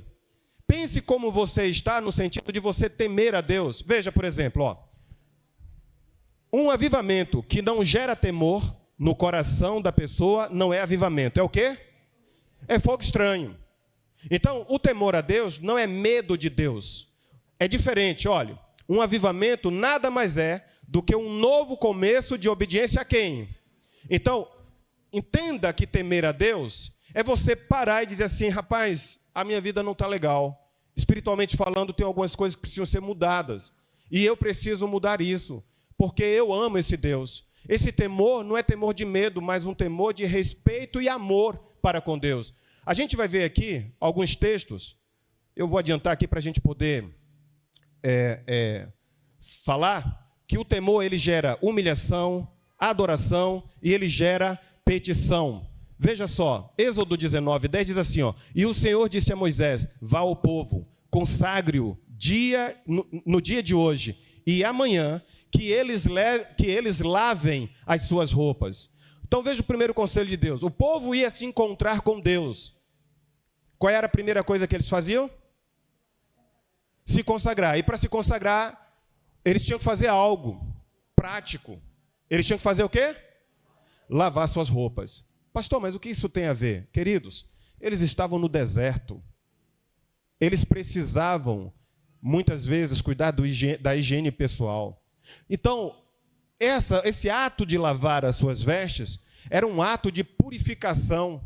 Pense como você está no sentido de você temer a Deus. Veja, por exemplo, um avivamento que não gera temor no coração da pessoa não é avivamento. É o quê? É fogo estranho. Então, o temor a Deus não é medo de Deus. É diferente, olha. Um avivamento nada mais é do que um novo começo de obediência a quem? Então, entenda que temer a Deus é você parar e dizer assim, rapaz, a minha vida não está legal. Espiritualmente falando, tem algumas coisas que precisam ser mudadas. E eu preciso mudar isso, porque eu amo esse Deus. Esse temor não é temor de medo, mas um temor de respeito e amor para com Deus. A gente vai ver aqui alguns textos, eu vou adiantar aqui para a gente poder falar que o temor ele gera humilhação, adoração e ele gera petição. Veja só, Êxodo 19:10 diz assim, e o Senhor disse a Moisés, vá ao povo, consagre-o no dia de hoje e amanhã, que eles lavem as suas roupas. Então veja o primeiro conselho de Deus. O povo ia se encontrar com Deus. Qual era a primeira coisa que eles faziam? Se consagrar. E para se consagrar, eles tinham que fazer algo prático. Eles tinham que fazer o quê? Lavar suas roupas. Pastor, mas o que isso tem a ver? Queridos, eles estavam no deserto. Eles precisavam, muitas vezes, cuidar da higiene pessoal. Então, esse ato de lavar as suas vestes era um ato de purificação,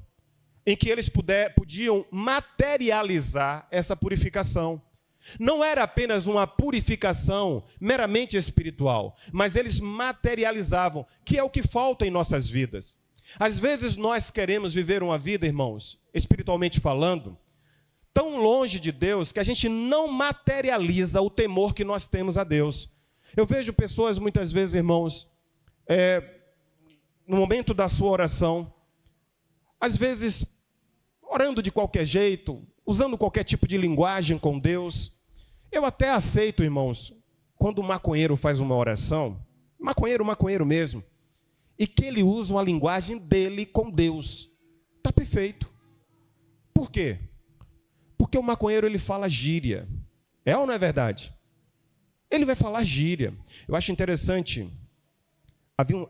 em que eles podiam materializar essa purificação. Não era apenas uma purificação meramente espiritual, mas eles materializavam, que é o que falta em nossas vidas. Às vezes nós queremos viver uma vida, irmãos, espiritualmente falando, tão longe de Deus que a gente não materializa o temor que nós temos a Deus. Eu vejo pessoas, muitas vezes, irmãos, no momento da sua oração, às vezes, orando de qualquer jeito, usando qualquer tipo de linguagem com Deus. Eu até aceito, irmãos, quando um maconheiro faz uma oração, maconheiro mesmo, e que ele usa uma linguagem dele com Deus. Está perfeito. Por quê? Porque o maconheiro ele fala gíria. É ou não é verdade? Ele vai falar gíria. Eu acho interessante,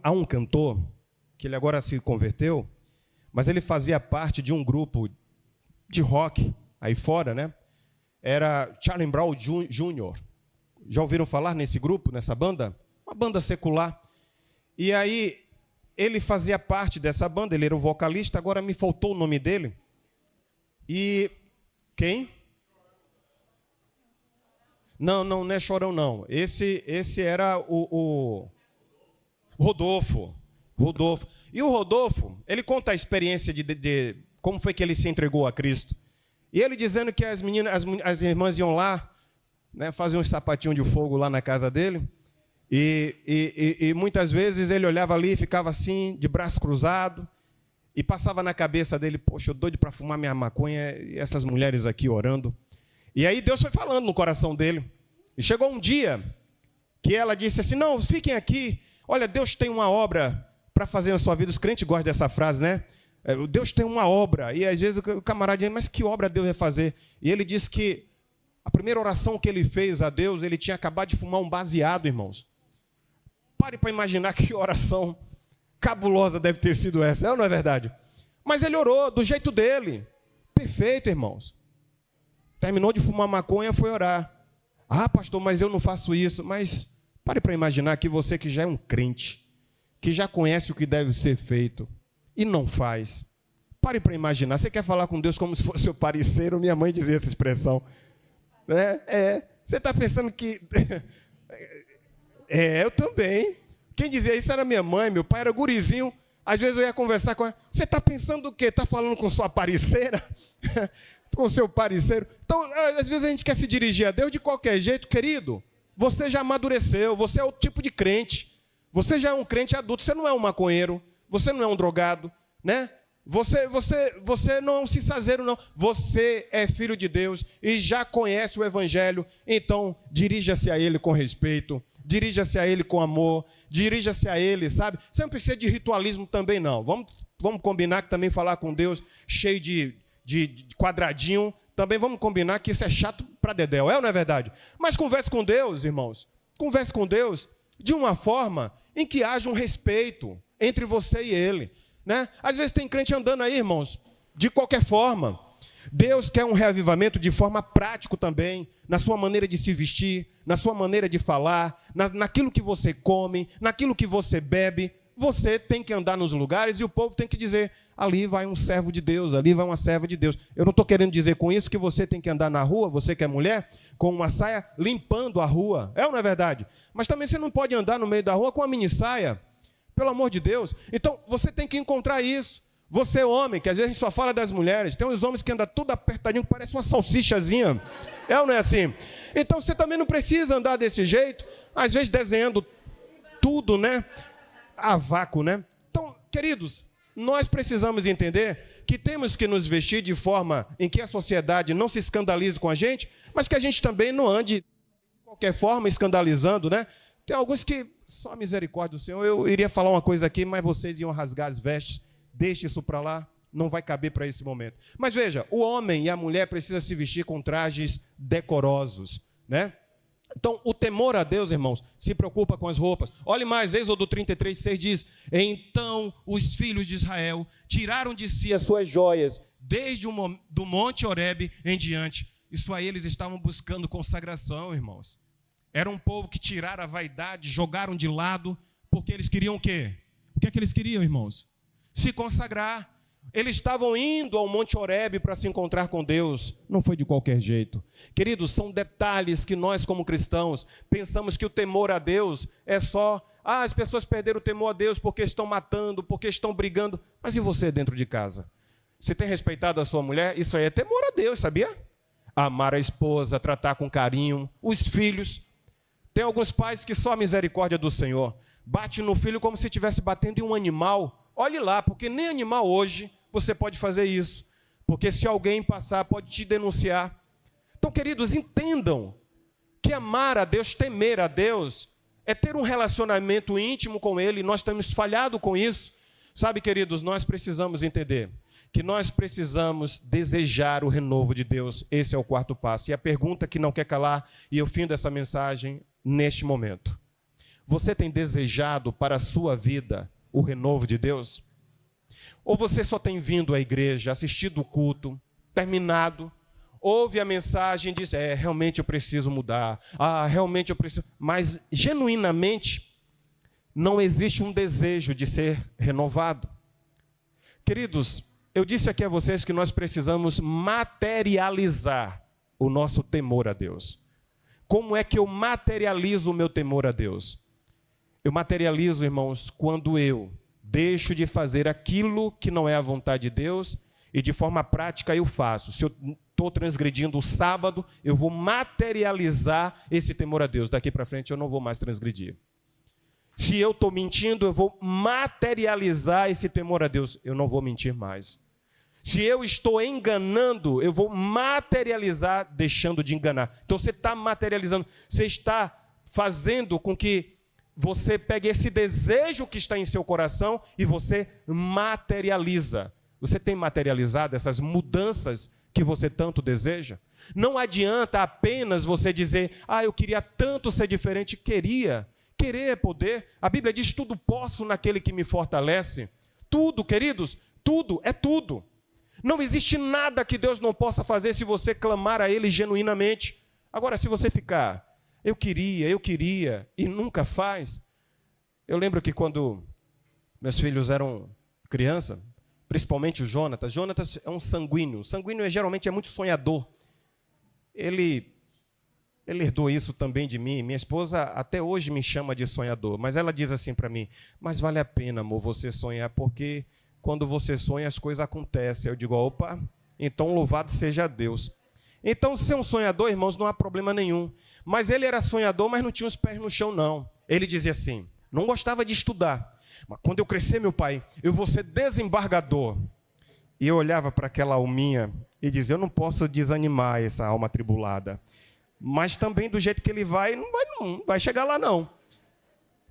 há um cantor, que ele agora se converteu, mas ele fazia parte de um grupo de rock aí fora, né? Era Charlie Brown Jr. Já ouviram falar nesse grupo, nessa banda? Uma banda secular. E aí, ele fazia parte dessa banda, ele era o vocalista, agora me faltou o nome dele. E quem? Não é Chorão, não. Esse era o Rodolfo. E o Rodolfo, ele conta a experiência de como foi que ele se entregou a Cristo. E ele dizendo que as irmãs iam lá, né, fazer uns sapatinhos de fogo lá na casa dele. E muitas vezes ele olhava ali e ficava assim, de braço cruzado. E passava na cabeça dele, poxa, eu doido para fumar minha maconha e essas mulheres aqui orando. E aí Deus foi falando no coração dele. E chegou um dia que ela disse assim, não, fiquem aqui. Olha, Deus tem uma obra para fazer na sua vida. Os crentes gostam dessa frase, né? Deus tem uma obra. E às vezes o camarada diz, mas que obra Deus vai fazer? E ele disse que a primeira oração que ele fez a Deus, ele tinha acabado de fumar um baseado, irmãos. Pare para imaginar que oração cabulosa deve ter sido essa. É ou não é verdade? Mas ele orou do jeito dele. Perfeito, irmãos. Terminou de fumar maconha, foi orar. Ah, pastor, mas eu não faço isso. Mas pare para imaginar que você que já é um crente, que já conhece o que deve ser feito e não faz. Pare para imaginar. Você quer falar com Deus como se fosse seu parceiro? Minha mãe dizia essa expressão. Você está pensando que... eu também. Quem dizia isso era minha mãe, meu pai era gurizinho. Às vezes eu ia conversar com ela. Você está pensando o quê? Está falando com sua parceira? Com seu parceiro? Então, às vezes a gente quer se dirigir a Deus de qualquer jeito, querido. Você já amadureceu, você é o tipo de crente. Você já é um crente adulto, você não é um maconheiro, você não é um drogado, né? Você não é um cisazeiro, não. Você é filho de Deus e já conhece o Evangelho. Então, dirija-se a Ele com respeito, dirija-se a Ele com amor, dirija-se a Ele, sabe? Você não precisa de ritualismo também, não. Vamos combinar que também falar com Deus cheio de quadradinho, também vamos combinar que isso é chato para dedéu, é ou não é verdade? Mas converse com Deus, irmãos. Converse com Deus de uma forma em que haja um respeito entre você e Ele. Né? Às vezes tem crente andando aí, irmãos, de qualquer forma. Deus quer um reavivamento de forma prática também, na sua maneira de se vestir, na sua maneira de falar, naquilo que você come, naquilo que você bebe. Você tem que andar nos lugares e o povo tem que dizer, ali vai um servo de Deus, ali vai uma serva de Deus. Eu não estou querendo dizer com isso que você tem que andar na rua, você que é mulher, com uma saia limpando a rua. É ou não é verdade? Mas também você não pode andar no meio da rua com uma mini saia. Pelo amor de Deus. Então, você tem que encontrar isso. Você, homem, que às vezes a gente só fala das mulheres, tem uns homens que andam tudo apertadinho, que parece uma salsichazinha. É ou não é assim? Então, você também não precisa andar desse jeito, às vezes desenhando tudo, né? A vácuo, né? Então, queridos, nós precisamos entender que temos que nos vestir de forma em que a sociedade não se escandalize com a gente, mas que a gente também não ande de qualquer forma escandalizando, né? Tem alguns que, só a misericórdia do Senhor, eu iria falar uma coisa aqui, mas vocês iam rasgar as vestes, deixe isso para lá, não vai caber para esse momento. Mas veja, o homem e a mulher precisam se vestir com trajes decorosos, né? Então, o temor a Deus, irmãos, se preocupa com as roupas. Olhe mais, Êxodo 33:6 diz, então os filhos de Israel tiraram de si as suas joias, desde do monte Horebe em diante. Isso aí eles estavam buscando consagração, irmãos. Era um povo que tiraram a vaidade, jogaram de lado, porque eles queriam o quê? O que é que eles queriam, irmãos? Se consagrar. Eles estavam indo ao Monte Horebe para se encontrar com Deus. Não foi de qualquer jeito. Queridos, são detalhes que nós, como cristãos, pensamos que o temor a Deus é só... as pessoas perderam o temor a Deus porque estão matando, porque estão brigando. Mas e você dentro de casa? Você tem respeitado a sua mulher? Isso aí é temor a Deus, sabia? Amar a esposa, tratar com carinho, os filhos... Tem alguns pais que só a misericórdia do Senhor bate no filho como se estivesse batendo em um animal. Olhe lá, porque nem animal hoje você pode fazer isso. Porque se alguém passar, pode te denunciar. Então, queridos, entendam que amar a Deus, temer a Deus, é ter um relacionamento íntimo com Ele. Nós temos falhado com isso. Sabe, queridos, nós precisamos entender que nós precisamos desejar o renovo de Deus. Esse é o quarto passo. E a pergunta que não quer calar, e eu findo essa mensagem neste momento. Você tem desejado para a sua vida o renovo de Deus? Ou você só tem vindo à igreja, assistido o culto, terminado, ouve a mensagem e diz, realmente eu preciso mudar, realmente eu preciso... Mas, genuinamente, não existe um desejo de ser renovado. Queridos, eu disse aqui a vocês que nós precisamos materializar o nosso temor a Deus. Como é que eu materializo o meu temor a Deus? Eu materializo, irmãos, quando eu deixo de fazer aquilo que não é a vontade de Deus e de forma prática eu faço. Se eu estou transgredindo o sábado, eu vou materializar esse temor a Deus. Daqui para frente eu não vou mais transgredir. Se eu estou mentindo, eu vou materializar esse temor a Deus. Eu não vou mentir mais. Se eu estou enganando, eu vou materializar deixando de enganar. Então você está materializando, você está fazendo com que você pegue esse desejo que está em seu coração e você materializa. Você tem materializado essas mudanças que você tanto deseja? Não adianta apenas você dizer, eu queria tanto ser diferente. Querer é poder. A Bíblia diz, tudo posso naquele que me fortalece. Tudo, queridos, tudo é tudo. Não existe nada que Deus não possa fazer se você clamar a Ele genuinamente. Agora, se você ficar, eu queria, e nunca faz. Eu lembro que quando meus filhos eram criança, principalmente o Jonatas. Jonatas é um sanguíneo. O sanguíneo geralmente é muito sonhador. Ele herdou isso também de mim. Minha esposa até hoje me chama de sonhador, mas ela diz assim para mim, mas vale a pena, amor, você sonhar, porque quando você sonha as coisas acontecem. Eu digo, opa, então louvado seja Deus. Então ser um sonhador, irmãos, não há problema nenhum. Mas ele era sonhador, mas não tinha os pés no chão, não. Ele dizia assim, não gostava de estudar. Mas quando eu crescer, meu pai, eu vou ser desembargador. E eu olhava para aquela alminha e dizia, eu não posso desanimar essa alma atribulada. Mas também do jeito que ele vai, não vai chegar lá, não.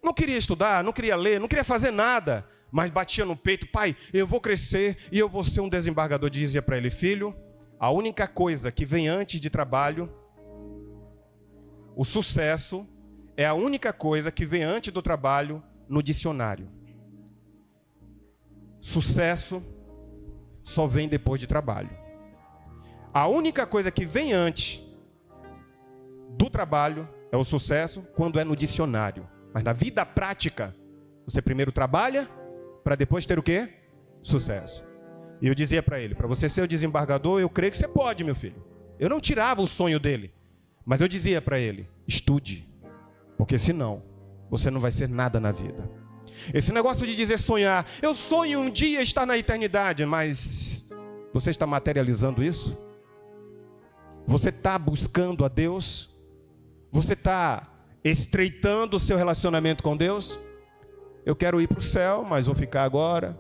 Não queria estudar, não queria ler, não queria fazer nada. Mas batia no peito, pai, eu vou crescer e eu vou ser um desembargador. Dizia para ele, filho, a única coisa que vem antes de trabalho, o sucesso, é a única coisa que vem antes do trabalho no dicionário. Sucesso só vem depois de trabalho. A única coisa que vem antes do trabalho é o sucesso quando é no dicionário. Mas na vida prática, você primeiro trabalha para depois ter o quê? Sucesso. E eu dizia para ele, para você ser o desembargador, eu creio que você pode, meu filho. Eu não tirava o sonho dele, mas eu dizia para ele, estude, porque senão você não vai ser nada na vida. Esse negócio de dizer sonhar, eu sonho um dia estar na eternidade, mas você está materializando isso? Você está buscando a Deus? Você está estreitando o seu relacionamento com Deus? Eu quero ir para o céu, mas vou ficar agora.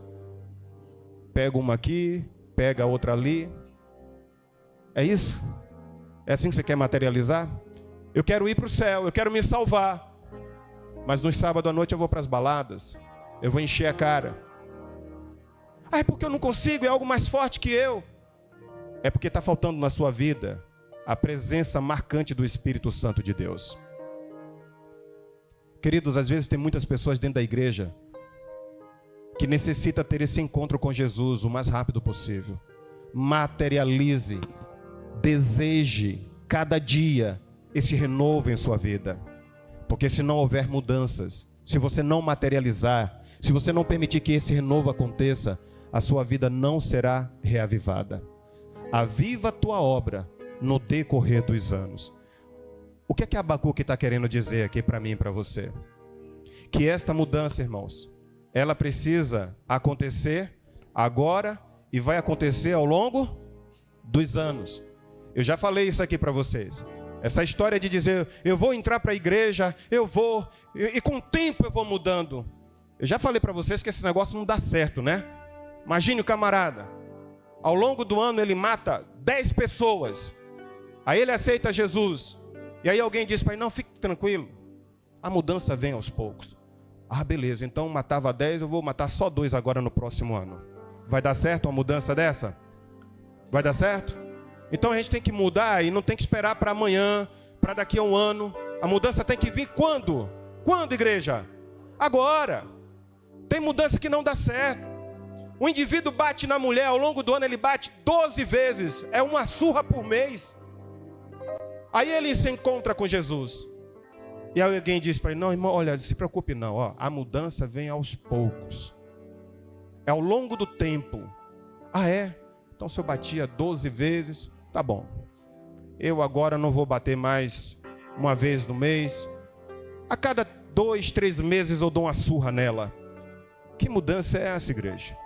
Pega uma aqui, pega outra ali. É isso? É assim que você quer materializar? Eu quero ir para o céu, eu quero me salvar. Mas no sábado à noite eu vou para as baladas. Eu vou encher a cara. É porque eu não consigo, é algo mais forte que eu. É porque está faltando na sua vida a presença marcante do Espírito Santo de Deus. Queridos, às vezes tem muitas pessoas dentro da igreja que necessita ter esse encontro com Jesus o mais rápido possível. Materialize, deseje cada dia esse renovo em sua vida. Porque se não houver mudanças, se você não materializar, se você não permitir que esse renovo aconteça, a sua vida não será reavivada. Aviva a tua obra no decorrer dos anos. O que é que Abacuque está querendo dizer aqui para mim e para você? Que esta mudança, irmãos, ela precisa acontecer agora e vai acontecer ao longo dos anos. Eu já falei isso aqui para vocês. Essa história de dizer, eu vou entrar para a igreja, e com o tempo eu vou mudando. Eu já falei para vocês que esse negócio não dá certo, né? Imagine o camarada, ao longo do ano ele mata 10 pessoas. Aí ele aceita Jesus. E aí alguém diz para ele, não, fique tranquilo. A mudança vem aos poucos. Ah, beleza, então matava 10, eu vou matar só 2 agora no próximo ano. Vai dar certo uma mudança dessa? Vai dar certo? Então a gente tem que mudar e não tem que esperar para amanhã, para daqui a um ano. A mudança tem que vir quando? Quando, igreja? Agora. Tem mudança que não dá certo. O indivíduo bate na mulher, ao longo do ano ele bate 12 vezes. É uma surra por mês. Aí ele se encontra com Jesus. E aí alguém diz para ele, não, irmão, olha, não se preocupe não. Ó, a mudança vem aos poucos. É ao longo do tempo. Ah, é? Então se eu batia 12 vezes, tá bom. Eu agora não vou bater mais uma vez no mês. A cada 2, 3 meses eu dou uma surra nela. Que mudança é essa, igreja?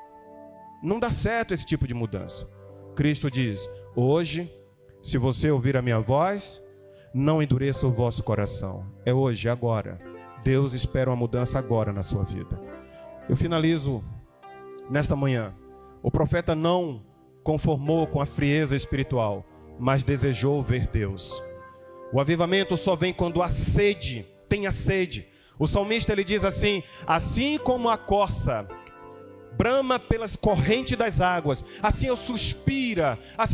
Não dá certo esse tipo de mudança. Cristo diz, hoje, se você ouvir a minha voz, não endureça o vosso coração. É hoje, é agora. Deus espera uma mudança agora na sua vida. Eu finalizo nesta manhã. O profeta não conformou com a frieza espiritual, mas desejou ver Deus. O avivamento só vem quando há sede, tenha sede. O salmista ele diz assim: assim como a corça brama pelas correntes das águas, assim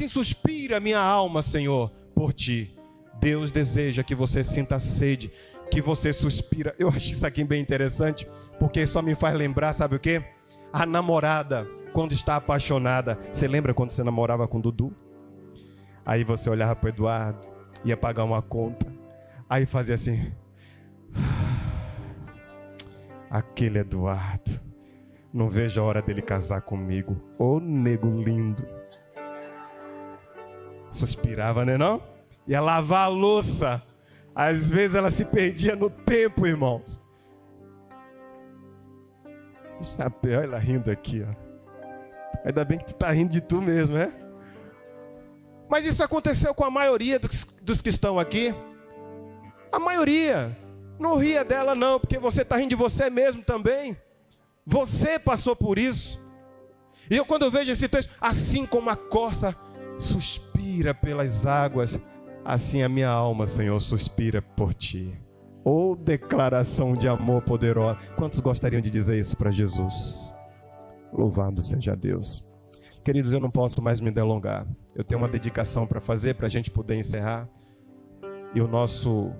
suspira minha alma, Senhor, por ti. Deus deseja que você sinta sede, que você suspira. Eu acho isso aqui bem interessante, porque só me faz lembrar, sabe o quê? A namorada, quando está apaixonada. Você lembra quando você namorava com o Dudu? Aí você olhava para o Eduardo, ia pagar uma conta, aí fazia assim: aquele Eduardo, não vejo a hora dele casar comigo. Ô nego lindo. Suspirava, né não? Ia lavar a louça. Às vezes ela se perdia no tempo, irmãos. Chapéu, ela rindo aqui, ó. Ainda bem que tu tá rindo de tu mesmo, né? Mas isso aconteceu com a maioria dos que estão aqui. A maioria. Não ria dela não, porque você tá rindo de você mesmo também. Você passou por isso. E eu, quando eu vejo esse texto, assim como a corça suspira pelas águas, assim a minha alma, Senhor, suspira por ti. Ou declaração de amor poderosa. Quantos gostariam de dizer isso para Jesus? Louvado seja Deus. Queridos, eu não posso mais me delongar. Eu tenho uma dedicação para fazer, para a gente poder encerrar. E o nosso...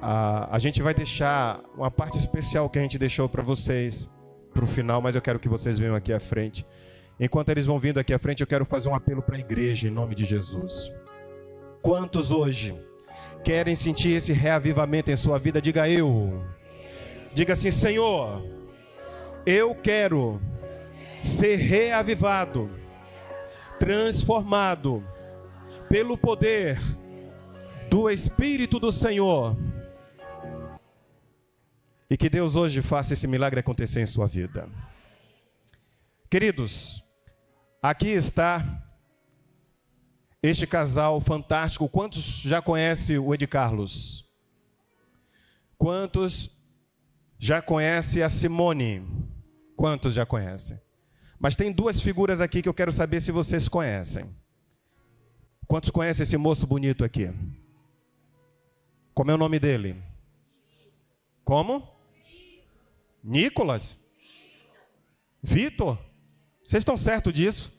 A gente vai deixar uma parte especial que a gente deixou para vocês para o final, mas eu quero que vocês venham aqui à frente. Enquanto eles vão vindo aqui à frente, eu quero fazer um apelo para a igreja, em nome de Jesus. Quantos hoje querem sentir esse reavivamento em sua vida? Diga eu. Diga assim: Senhor, eu quero ser reavivado, transformado pelo poder do Espírito do Senhor. E que Deus hoje faça esse milagre acontecer em sua vida. Queridos, aqui está este casal fantástico. Quantos já conhecem o Ed Carlos? Quantos já conhecem a Simone? Quantos já conhecem? Mas tem duas figuras aqui que eu quero saber se vocês conhecem. Quantos conhecem esse moço bonito aqui? Como é o nome dele? Como? Nicolas? Vitor? Vocês estão certos disso?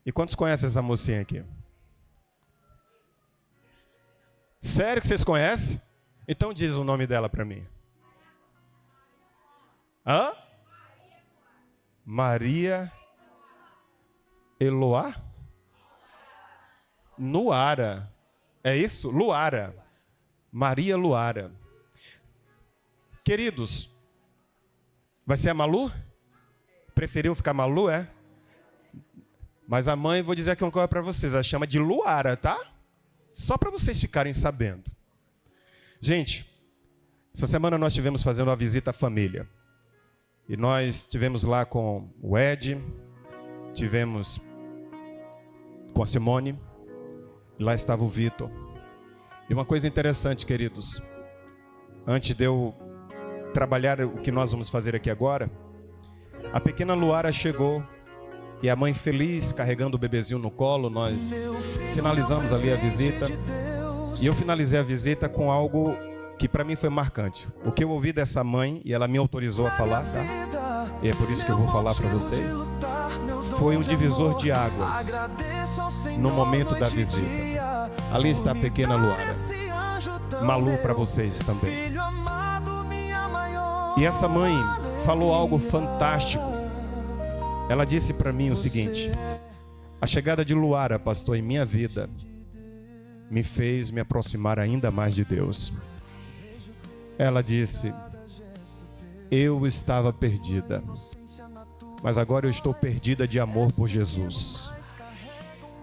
E quantos conhecem essa mocinha aqui? Sério que vocês conhecem? Então diz o nome dela para mim. Hã? Maria Eloá? Luara. É isso? Luara. Maria Luara. Queridos, vai ser a Malu? Preferiu ficar Malu, é? Mas a mãe, vou dizer aqui uma coisa para vocês, ela chama de Luara, tá? Só para vocês ficarem sabendo. Gente, essa semana nós tivemos fazendo uma visita à família. E nós tivemos lá com o Ed, tivemos com a Simone, e lá estava o Vitor. E uma coisa interessante, queridos, antes de eu trabalhar o que nós vamos fazer aqui agora, a pequena Luara chegou e a mãe feliz, carregando o bebezinho no colo, nós finalizamos ali a visita. E eu finalizei a visita com algo que para mim foi marcante. O que eu ouvi dessa mãe, e ela me autorizou a falar, tá? E é por isso que eu vou falar para vocês. Foi um divisor de águas no momento da visita. Ali está a pequena Luara. Malu para vocês também. E essa mãe falou algo fantástico. Ela disse para mim o seguinte: a chegada de Luara, pastor, em minha vida me fez me aproximar ainda mais de Deus. Ela disse: eu estava perdida, mas agora eu estou perdida de amor por Jesus.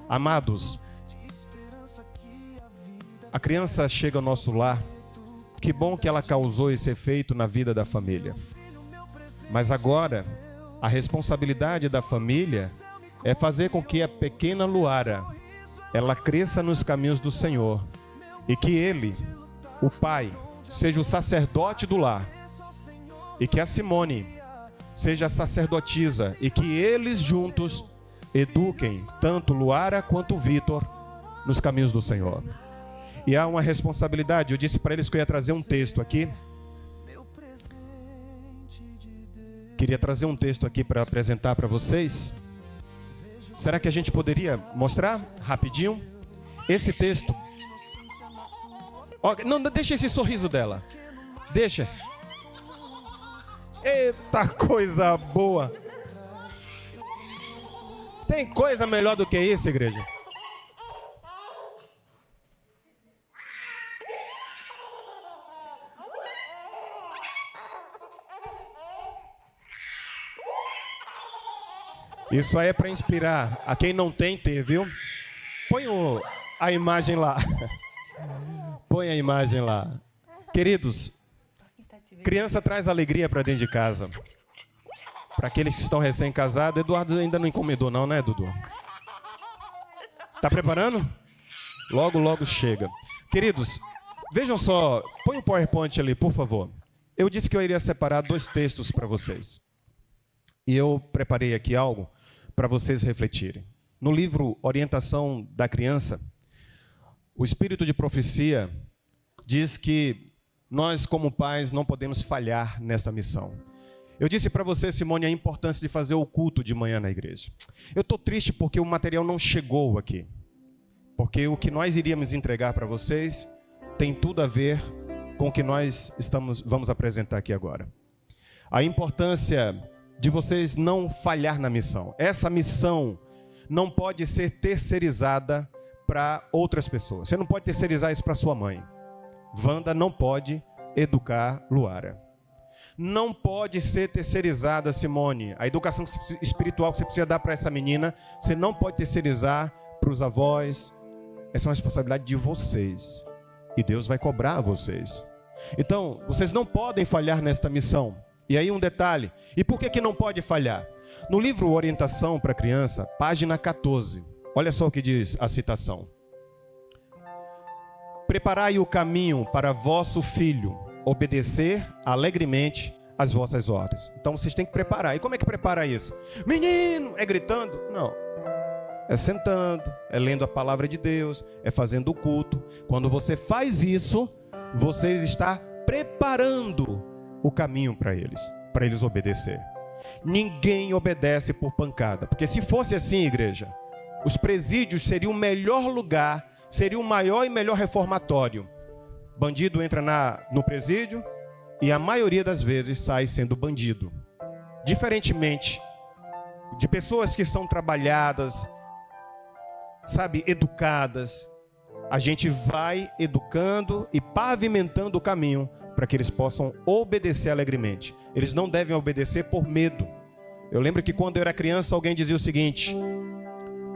Amados, a criança chega ao nosso lar, que bom que ela causou esse efeito na vida da família. Mas agora, a responsabilidade da família é fazer com que a pequena Luara, ela cresça nos caminhos do Senhor, e que ele, o pai, seja o sacerdote do lar, e que a Simone seja sacerdotisa e que eles juntos eduquem tanto Luara quanto Vitor nos caminhos do Senhor. E há uma responsabilidade. Eu disse para eles que eu ia trazer um texto aqui. Queria trazer um texto aqui para apresentar para vocês. Será que a gente poderia mostrar rapidinho? Esse texto. Não, deixa esse sorriso dela. Deixa. Eita coisa boa. Tem coisa melhor do que isso, igreja? Isso aí é para inspirar. A quem não tem, viu? Põe a imagem lá. Põe a imagem lá. Queridos, criança traz alegria para dentro de casa. Para aqueles que estão recém-casados, Eduardo ainda não encomendou não, né, Dudu? Tá preparando? Logo, logo chega. Queridos, vejam só, põe o PowerPoint ali, por favor. Eu disse que eu iria separar 2 textos para vocês. E eu preparei aqui algo para vocês refletirem. No livro Orientação da Criança, o Espírito de Profecia diz que nós, como pais, não podemos falhar nesta missão. Eu disse para você, Simone, a importância de fazer o culto de manhã na igreja. Eu estou triste porque o material não chegou aqui. Porque o que nós iríamos entregar para vocês tem tudo a ver com o que nós vamos apresentar aqui agora. A importância de vocês não falhar na missão. Essa missão não pode ser terceirizada para outras pessoas. Você não pode terceirizar isso para sua mãe. Wanda não pode educar Luara. Não pode ser terceirizada, Simone. A educação espiritual que você precisa dar para essa menina, você não pode terceirizar para os avós. Essa é uma responsabilidade de vocês. E Deus vai cobrar a vocês. Então, vocês não podem falhar nesta missão. E aí um detalhe. E por que não pode falhar? No livro Orientação para Criança, página 14. Olha só o que diz a citação. Preparai o caminho para vosso filho obedecer alegremente as vossas ordens. Então vocês têm que preparar. E como é que prepara isso? Menino, é gritando? Não. É sentando, é lendo a palavra de Deus, é fazendo o culto. Quando você faz isso, você está preparando o caminho para eles obedecer. Ninguém obedece por pancada. Porque se fosse assim, igreja, os presídios seriam o melhor lugar, seria o maior e melhor reformatório. Bandido entra no presídio e a maioria das vezes sai sendo bandido. Diferentemente de pessoas que são trabalhadas, sabe, educadas, a gente vai educando e pavimentando o caminho para que eles possam obedecer alegremente. Eles não devem obedecer por medo. Eu lembro que quando eu era criança, alguém dizia o seguinte: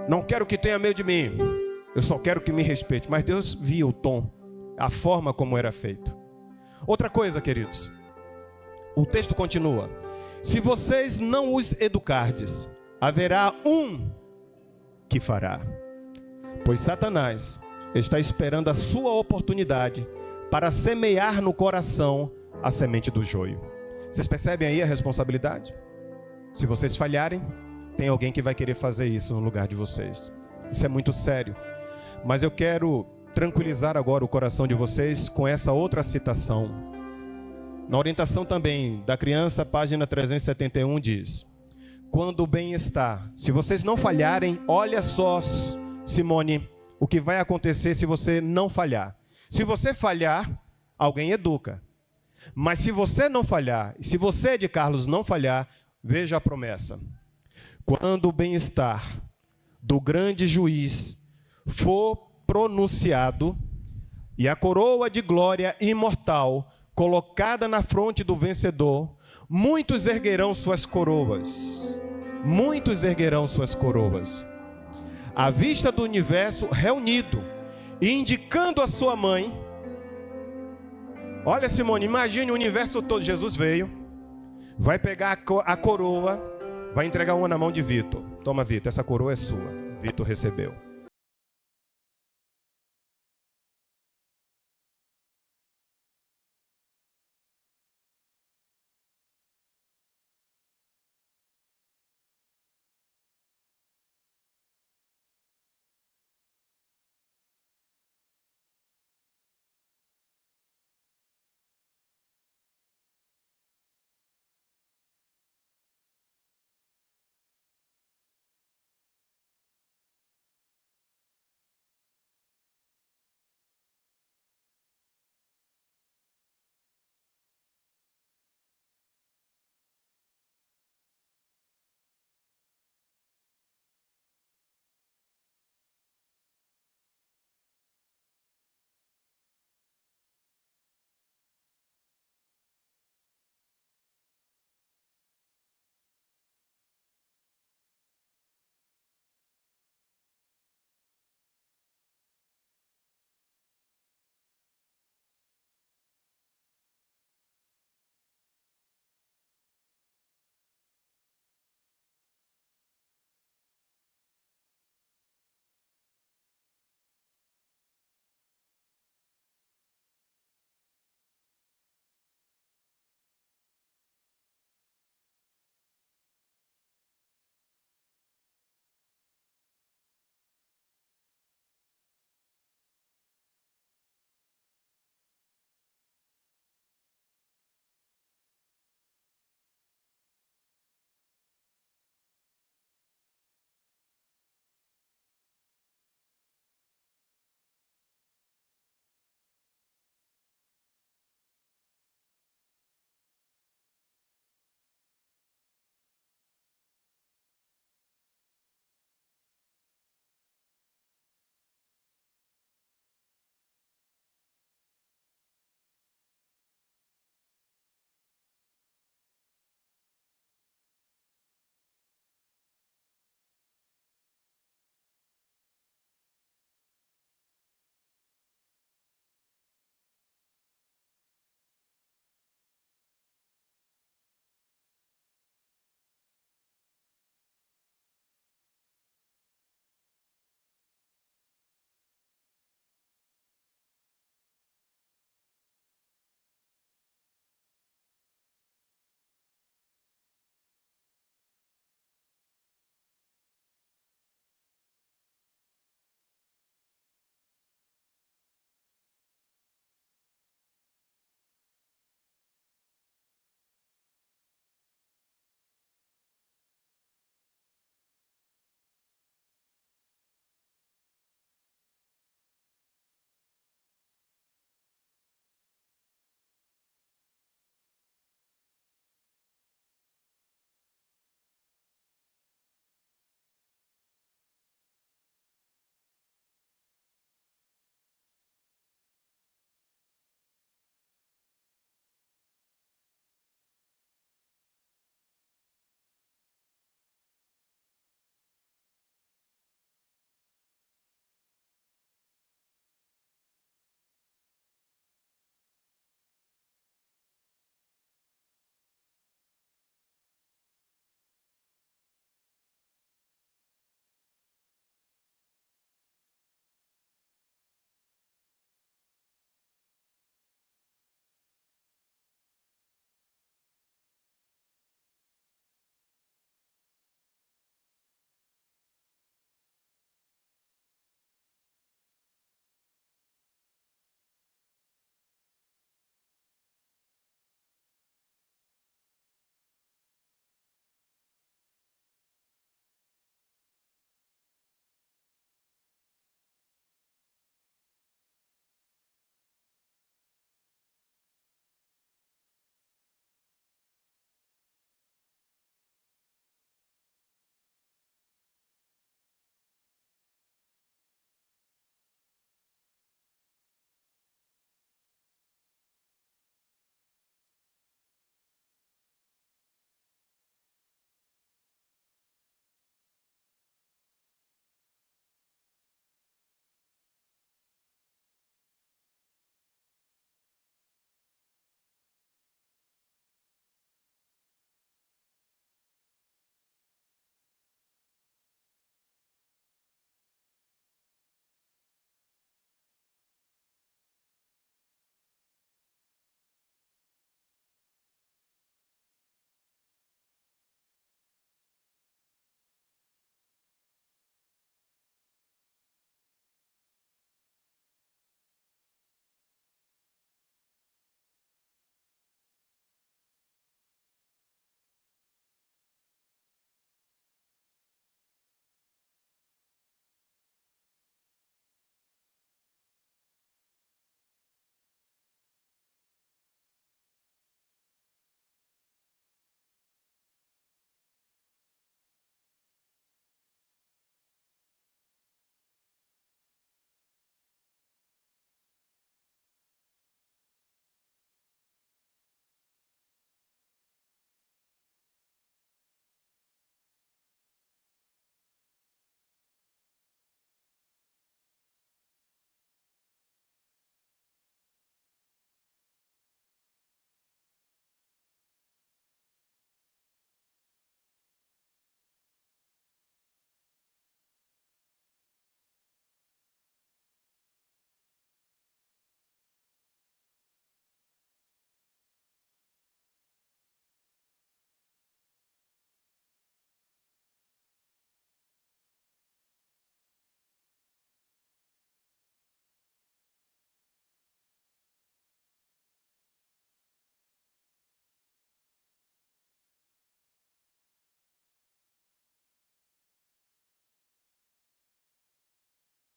não quero que tenha medo de mim, eu só quero que me respeite. Mas Deus via o tom, a forma como era feito. Outra coisa, queridos, o texto continua: se vocês não os educardes, haverá um que fará. Pois Satanás está esperando a sua oportunidade para semear no coração a semente do joio. Vocês percebem aí a responsabilidade? Se vocês falharem, tem alguém que vai querer fazer isso no lugar de vocês. Isso é muito sério. Mas eu quero tranquilizar agora o coração de vocês com essa outra citação. Na orientação também da criança, página 371 diz: quando o bem-estar, se vocês não falharem, olha só, Simone, o que vai acontecer se você não falhar. Se você falhar, alguém educa. Mas se você não falhar, e se você, de Carlos, não falhar, veja a promessa. Quando o bem-estar do grande juiz for pronunciado e a coroa de glória imortal colocada na fronte do vencedor, muitos erguerão suas coroas. Muitos erguerão suas coroas. À vista do universo reunido, e indicando a sua mãe. Olha, Simone, imagine o universo todo. Jesus veio, vai pegar a coroa, vai entregar uma na mão de Vitor. Toma, Vitor, essa coroa é sua. Vitor recebeu.